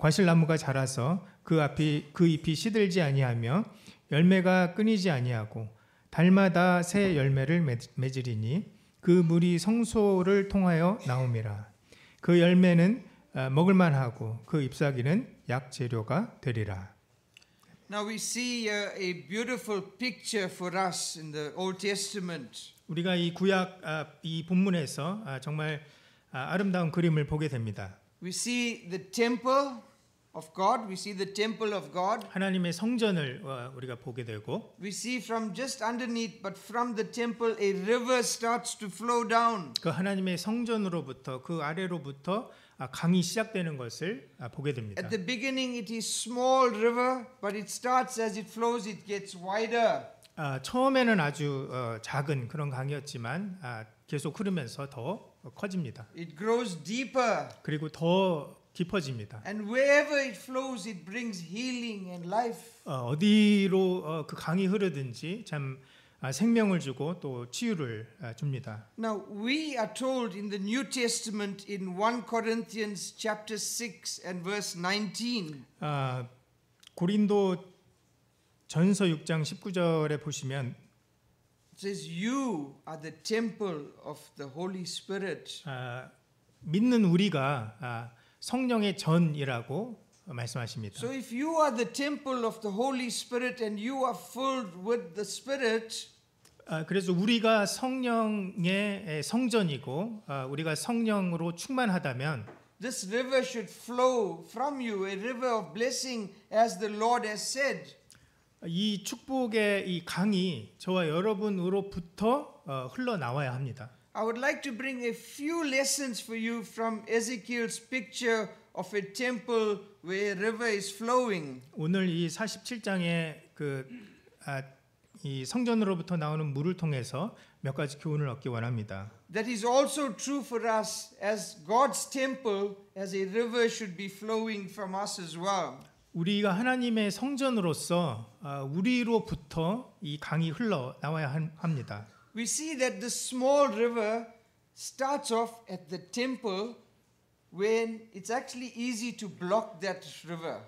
[SPEAKER 2] 과실나무가 자라서 그 잎이 시들지 아니하며 열매가 끊이지 아니하고 달마다 새 열매를 맺으리니 그 물이 성소를 통하여 나옴이라. 그 열매는 먹을만하고 그 잎사귀는 약재료가 되리라.
[SPEAKER 1] Now we see a beautiful picture for us in the Old Testament.
[SPEAKER 2] 우리가 이 구약 이 본문에서 정말 아름다운 그림을 보게 됩니다.
[SPEAKER 1] We see the temple of God. We see the temple of God.
[SPEAKER 2] 하나님의 성전을 우리가 보게 되고
[SPEAKER 1] We see from just underneath, but from the temple, a river starts to flow down.
[SPEAKER 2] 그 하나님의 성전으로부터 그 아래로부터 강이 시작되는 것을 보게 됩니다.
[SPEAKER 1] At the beginning, it is small river, but it starts as it flows, it gets wider.
[SPEAKER 2] 처음에는 아주 작은 그런 강이었지만 계속 흐르면서 더 커집니다.
[SPEAKER 1] It grows deeper.
[SPEAKER 2] 그리고 더 깊어집니다.
[SPEAKER 1] And wherever it flows, it brings healing and life.
[SPEAKER 2] 어디로 그 강이 흐르든지 참 생명을 주고 또 치유를 줍니다.
[SPEAKER 1] Now we are told in the New Testament in 1 Corinthians chapter 6 and verse 19.
[SPEAKER 2] 고린도 전서 6장 19절에 보시면
[SPEAKER 1] It says you are the temple of the Holy Spirit.
[SPEAKER 2] 믿는 우리가 성령의 전이라고 말씀하십니다.
[SPEAKER 1] So if you are the temple of the Holy Spirit and you are filled with the Spirit,
[SPEAKER 2] 그래서 우리가 성령의 성전이고 우리가 성령으로 충만하다면
[SPEAKER 1] this river should flow from you, a river of blessing as the Lord has said.
[SPEAKER 2] 이 축복의 이 강이 저와 여러분으로부터 흘러나와야 합니다.
[SPEAKER 1] I would like to bring a few lessons for you from Ezekiel's picture of a temple where a river is flowing.
[SPEAKER 2] 오늘 이 47장의 이 성전으로부터 나오는 물을 통해서 몇 가지 교훈을 얻기 원합니다.
[SPEAKER 1] That is also true for us as God's temple, as a river should be flowing from us as well.
[SPEAKER 2] 우리가 하나님의 성전으로서 우리로부터 이 강이 흘러 나와야 합니다.
[SPEAKER 1] We see that the small river starts off at the temple when it's actually easy to block that river.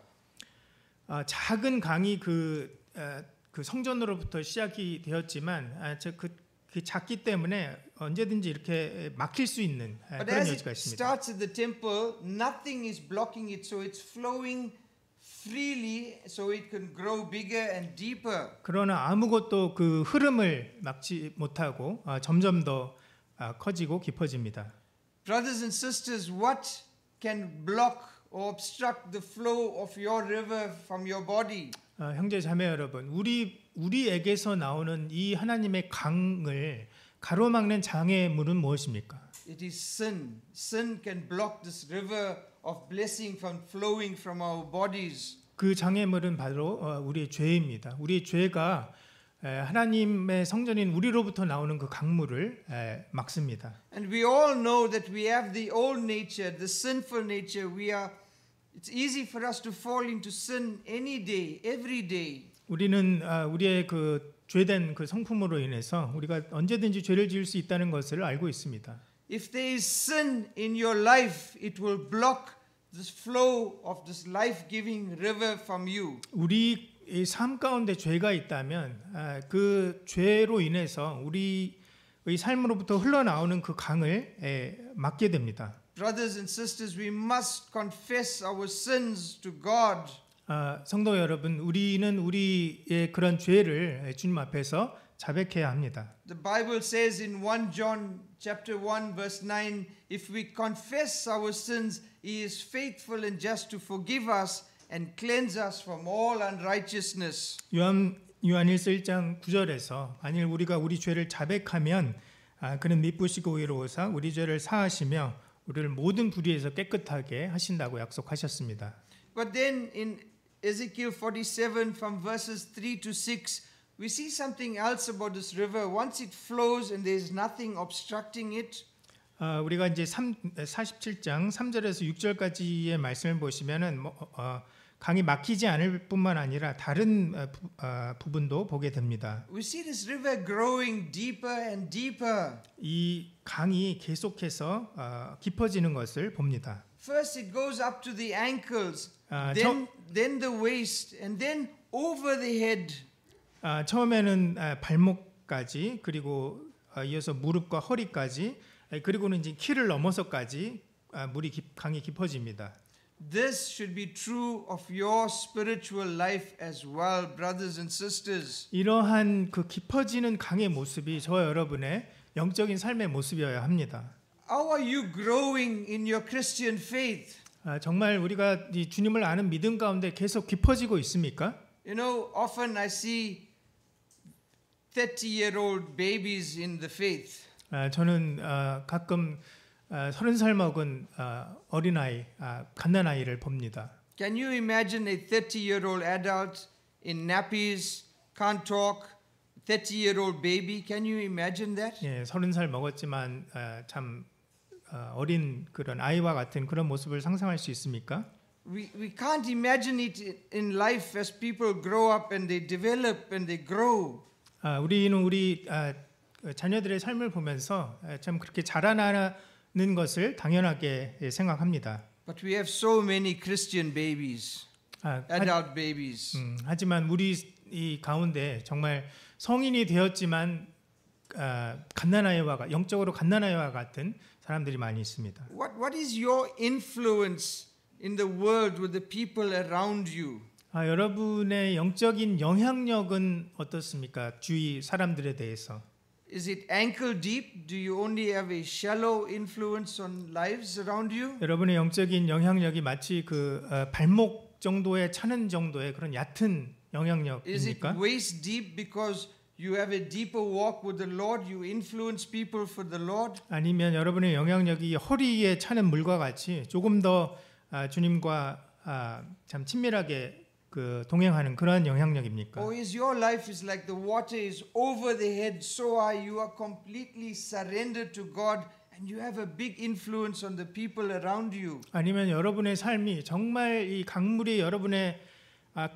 [SPEAKER 2] 작은 강이 그 성전으로부터 시작이 되었지만 그 작기 때문에 언제든지 이렇게 막힐 수 있는
[SPEAKER 1] But
[SPEAKER 2] 그런
[SPEAKER 1] as
[SPEAKER 2] 여지가
[SPEAKER 1] it
[SPEAKER 2] 있습니다.
[SPEAKER 1] starts at the temple, nothing is blocking it, so it's flowing freely, so it can grow bigger and deeper.
[SPEAKER 2] 그러나 아무것도 그 흐름을 막지 못하고 점점 더 커지고 깊어집니다.
[SPEAKER 1] Brothers and sisters, what can block or obstruct the flow of your river from your body?
[SPEAKER 2] 형제 자매 여러분, 우리에게서 나오는 이 하나님의 강을 가로막는 장애물은 무엇입니까?
[SPEAKER 1] It is sin. Sin can block this river of blessing from flowing from our bodies.
[SPEAKER 2] 그 장애물은 바로 우리의 죄입니다. 우리의 죄가 하나님의 성전인 우리로부터 나오는 그 강물을 막습니다.
[SPEAKER 1] And we all know that we have the old nature, the sinful nature. It's easy for us to fall into sin any day, every day.
[SPEAKER 2] 우리는 우리의 그 죄된 그 성품으로 인해서 우리가 언제든지 죄를 지을 수 있다는 것을 알고 있습니다.
[SPEAKER 1] If there is sin in your life, it will block this flow of this life-giving river from you.
[SPEAKER 2] 우리 삶 가운데 죄가 있다면 그 죄로 인해서 우리의 삶으로부터 흘러나오는 그 강을 막게 됩니다.
[SPEAKER 1] Brothers and sisters, we must confess our sins to God.
[SPEAKER 2] 성도 여러분, 우리는 우리의 그런 죄를 주님 앞에서 자백해야 합니다.
[SPEAKER 1] The Bible says in 1 John chapter 1 verse 9, if we confess our sins, he is faithful and just to forgive us and cleanse us from all unrighteousness.
[SPEAKER 2] 요한일서 1장 9절에서 만일 우리가 우리 죄를 자백하면 그는 미쁘시고 의로우사 우리 죄를 사하시며 우리를 모든 불의에서 깨끗하게 하신다고 약속하셨습니다.
[SPEAKER 1] But then in Ezekiel 47 from verses 3 to 6, we see something else about this river. Once it flows and there's nothing obstructing it.
[SPEAKER 2] 우리가 이제 47장 3절에서 6절까지의 말씀을 보시면은 강이 막히지 않을 뿐만 아니라 다른 부분도 보게 됩니다.
[SPEAKER 1] We see this river growing deeper and deeper.
[SPEAKER 2] 이 강이 계속해서 깊어지는 것을 봅니다.
[SPEAKER 1] First it goes up to the ankles, then the waist, and then over the head.
[SPEAKER 2] 처음에는 발목까지 그리고 이어서 무릎과 허리까지 그리고는 이제 키를 넘어서까지 강이 깊어집니다.
[SPEAKER 1] This should be true of your spiritual life as well, brothers and sisters.
[SPEAKER 2] 이러한 그 깊어지는 강의 모습이 저와 여러분의 영적인 삶의 모습이어야 합니다.
[SPEAKER 1] How are you growing in your Christian faith?
[SPEAKER 2] 정말 우리가 이 주님을 아는 믿음 가운데 계속 깊어지고 있습니까?
[SPEAKER 1] You know, often I see 30-year-old babies in the faith.
[SPEAKER 2] 저는 가끔 30살 먹은 어린아이, 갓난아이를 봅니다.
[SPEAKER 1] Can you imagine a 30-year-old adult in nappies, can't talk, 30-year-old baby? Can you imagine that?
[SPEAKER 2] 예, 30살 먹었지만 참 어린 그런 아이와 같은 그런 모습을 상상할 수 있습니까?
[SPEAKER 1] We can't imagine it in life as people grow up and they develop and they grow.
[SPEAKER 2] 우리는 우리 자녀들의 삶을 보면서 참 그렇게 자라나는 것을 당연하게 생각합니다.
[SPEAKER 1] But we have so many Christian babies, adult babies.
[SPEAKER 2] 하지만 우리 이 가운데 정말 성인이 되었지만 갓난아이와 영적으로 갓난아이와 같은 사람들이 많이 있습니다.
[SPEAKER 1] What is your influence in the world with the people around you?
[SPEAKER 2] 여러분의 영적인 영향력은 어떻습니까? 주위 사람들에 대해서.
[SPEAKER 1] Is it ankle deep? Do you only have a shallow influence on lives around you?
[SPEAKER 2] 여러분의 영적인 영향력이 마치 그 발목 정도에 차는 정도의 그런 얕은 영향력입니까?
[SPEAKER 1] Is it waist deep because you have a deeper walk with the Lord? You influence people for the Lord?
[SPEAKER 2] 아니면 여러분의 영향력이 허리에 차는 물과 같이 조금 더 주님과 참 친밀하게 그 동행하는 그러한 영향력입니까?
[SPEAKER 1] Or is your life is like the water is over the head, so you are completely surrendered to God and you have a big influence on the people around you?
[SPEAKER 2] 아니면 여러분의 삶이 정말 이 강물이 여러분의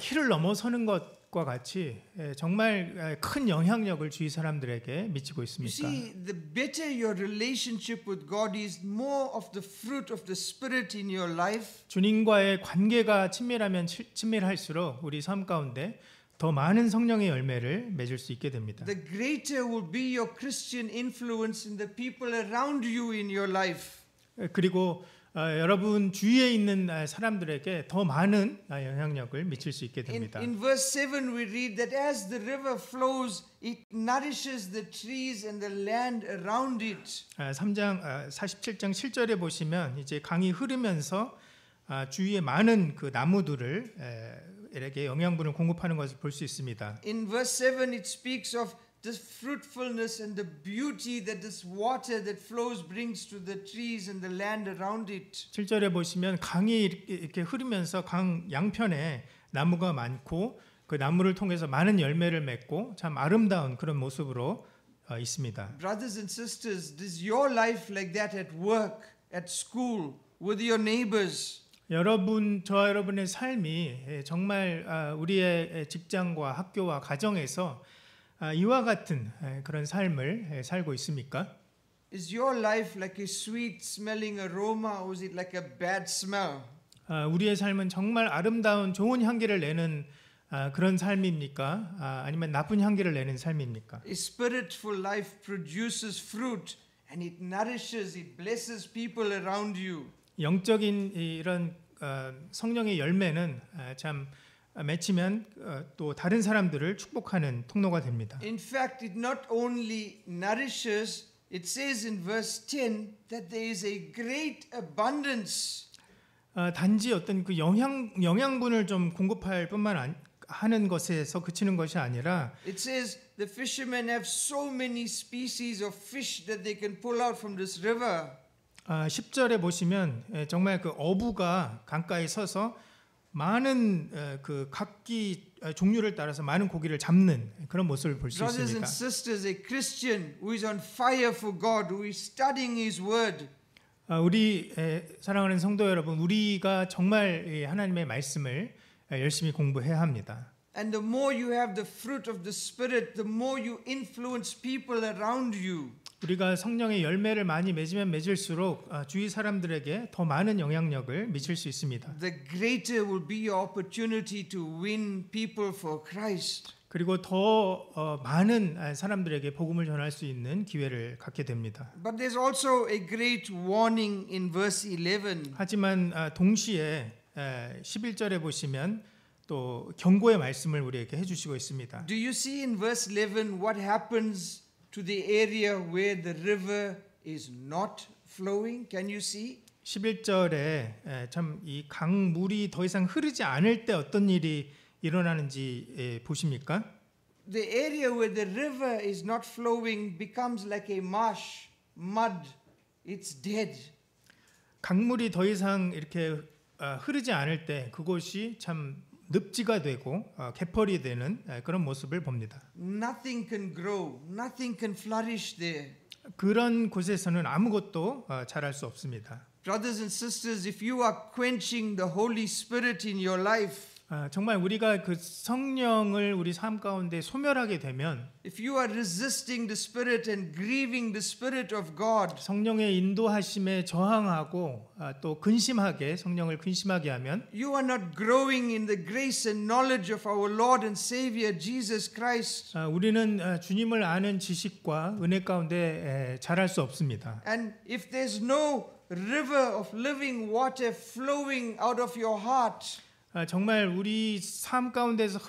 [SPEAKER 2] 키를 넘어서는 것과 같이 정말 큰 영향력을 주위 사람들에게 미치고
[SPEAKER 1] You
[SPEAKER 2] 있습니까?
[SPEAKER 1] see, the better your relationship with God is, more of the fruit of the Spirit in your life.
[SPEAKER 2] 주님과의 관계가 친밀하면 친밀할수록 우리 삶 가운데 더 많은 성령의 열매를 맺을 수 있게 됩니다.
[SPEAKER 1] The greater will be your Christian influence in the people around you in your life.
[SPEAKER 2] 그리고 여러분 주위에 있는 사람들에게 더 많은 영향력을 미칠 수 있게 됩니다.
[SPEAKER 1] In verse 7 we read that as the river flows, it nourishes the trees and the land around it.
[SPEAKER 2] 47장 7절에 보시면 이제 강이 흐르면서 주위에 많은 그 나무들에게 영양분을 공급하는 것을 볼 수 있습니다.
[SPEAKER 1] In verse 7 it speaks of this fruitfulness and the beauty that this water that flows brings to the trees and the land around it.
[SPEAKER 2] 7절에 보시면 강이 이렇게 흐르면서 강 양편에 나무가 많고 그 나무를 통해서 많은 열매를 맺고 참 아름다운 그런 모습으로 있습니다.
[SPEAKER 1] Brothers and sisters, is your life like that at work, at school, with your neighbors?
[SPEAKER 2] 저와 여러분의 삶이 정말 우리의 직장과 학교와 가정에서 이와 같은 그런 삶을 살고 있습니까?
[SPEAKER 1] Is your life like a sweet smelling aroma, or is it like a bad smell?
[SPEAKER 2] 우리의 삶은 정말 아름다운 좋은 향기를 내는 그런 삶입니까? 아니면 나쁜 향기를 내는 삶입니까?
[SPEAKER 1] A spiritful life produces fruit and it nourishes, it blesses people around you.
[SPEAKER 2] 영적인 이런 성령의 열매는 참 맺히면 또 다른 사람들을 축복하는 통로가 됩니다.
[SPEAKER 1] In fact, it not only nourishes, it says in verse 10 that there is a great abundance.
[SPEAKER 2] 단지 어떤 그 영양분을 좀 공급할 뿐만 하는 것에서 그치는 것이 아니라
[SPEAKER 1] It says the fishermen have so many species of fish that they can pull out from this river.
[SPEAKER 2] 10절에 보시면 정말 그 어부가 강가에 서서 많은 그 각기 종류를 따라서 많은 고기를 잡는 그런 모습을 볼 수
[SPEAKER 1] Brothers and
[SPEAKER 2] 있습니다.
[SPEAKER 1] sisters, a Christian who is on fire for God, who is studying His Word,
[SPEAKER 2] 우리 사랑하는 성도 여러분, 우리가 정말 하나님의 말씀을 열심히 공부해야 합니다.
[SPEAKER 1] and the more you have the fruit of the Spirit, the more you influence people around you.
[SPEAKER 2] 우리가 성령의 열매를 많이 맺으면 맺을수록 주위 사람들에게 더 많은 영향력을 미칠 수 있습니다.
[SPEAKER 1] The greater will be your opportunity to win people for Christ.
[SPEAKER 2] 그리고 더 많은 사람들에게 복음을 전할 수 있는 기회를 갖게 됩니다.
[SPEAKER 1] But there's also a great warning in verse 11.
[SPEAKER 2] 하지만 동시에 11절에 보시면 또 경고의 말씀을 우리에게 해주시고 있습니다.
[SPEAKER 1] Do you see in verse 11 what happens to the area where the river is not flowing? Can you see?
[SPEAKER 2] 11절에 참 이 강물이 더 이상 흐르지 않을 때 어떤 일이 일어나는지 보십니까?
[SPEAKER 1] The area where the river is not flowing becomes like a marsh, mud. It's dead.
[SPEAKER 2] 강물이 더 이상 이렇게 흐르지 않을 때 그곳이 참 늪지가 되고 개펄이 되는 그런 모습을 봅니다.
[SPEAKER 1] Nothing can grow, nothing can flourish there.
[SPEAKER 2] 그런 곳에서는 아무것도 자랄 수 없습니다.
[SPEAKER 1] Brothers and sisters, if you are quenching the Holy Spirit in your life,
[SPEAKER 2] 정말 우리가 그 성령을 우리 삶 가운데 소멸하게 되면
[SPEAKER 1] if you are resisting the Spirit and grieving the Spirit of God,
[SPEAKER 2] 성령의 인도하심에 저항하고 또 근심하게 성령을 근심하게 하면
[SPEAKER 1] you are not growing in the grace and knowledge of our Lord and Savior Jesus Christ.
[SPEAKER 2] 우리는 주님을 아는 지식과 은혜 가운데 자랄 수 없습니다.
[SPEAKER 1] And if there's no river of living water flowing out of your heart,
[SPEAKER 2] 정말 우리 삶 가운데서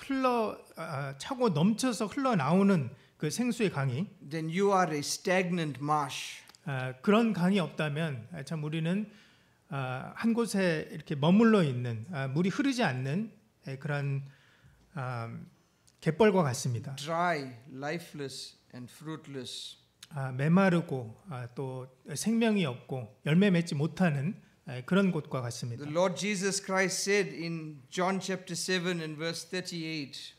[SPEAKER 2] 차고 넘쳐서 흘러나오는 그 생수의 강이
[SPEAKER 1] then you are a stagnant marsh.
[SPEAKER 2] 그런 강이 없다면 참 우리는 한 곳에 이렇게 머물러 있는 물이 흐르지 않는 그런 갯벌과 같습니다.
[SPEAKER 1] Dry, lifeless, and fruitless.
[SPEAKER 2] 메마르고 또 생명이 없고 열매 맺지 못하는 그런 곳과 같습니다.
[SPEAKER 1] The Lord Jesus Christ said in John chapter 7 and verse 38,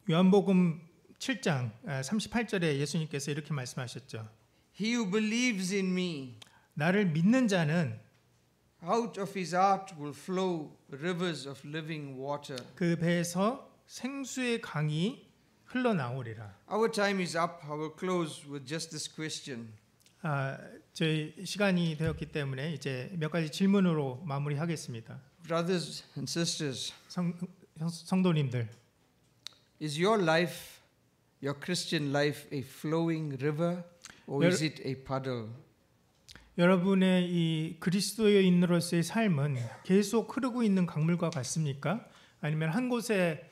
[SPEAKER 2] 요한복음 7장 38절에 예수님께서 이렇게 말씀하셨죠.
[SPEAKER 1] He who believes in me,
[SPEAKER 2] 나를 믿는 자는
[SPEAKER 1] out of his heart will flow rivers of living water.
[SPEAKER 2] 그 배에서 생수의 강이 흘러나오리라.
[SPEAKER 1] Our time is up. I will close with just this question.
[SPEAKER 2] 저희 시간이 되었기 때문에 이제 몇 가지 질문으로 마무리하겠습니다.
[SPEAKER 1] Brothers and sisters,
[SPEAKER 2] 성도님들,
[SPEAKER 1] is your life, your Christian life, a flowing river or is it a puddle?
[SPEAKER 2] 여러분의 이 그리스도인으로서의 삶은 계속 흐르고 있는 강물과 같습니까? 아니면 한 곳에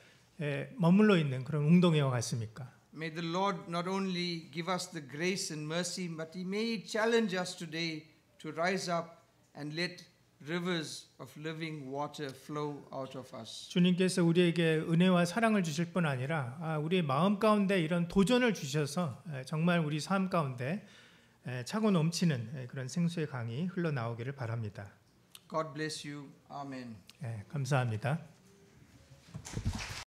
[SPEAKER 2] 머물러 있는 그런 웅덩이와 같습니까?
[SPEAKER 1] May the Lord not only give us the grace and mercy, but He may challenge us today to rise up and let rivers of living water flow out of us.
[SPEAKER 2] 주님께서 우리에게 은혜와 사랑을 주실 뿐 아니라 우리의 마음 가운데 이런 도전을 주셔서 정말 우리 삶 가운데 차고 넘치는 그런 생수의 강이 흘러나오기를 바랍니다.
[SPEAKER 1] God bless you. Amen.
[SPEAKER 2] 감사합니다.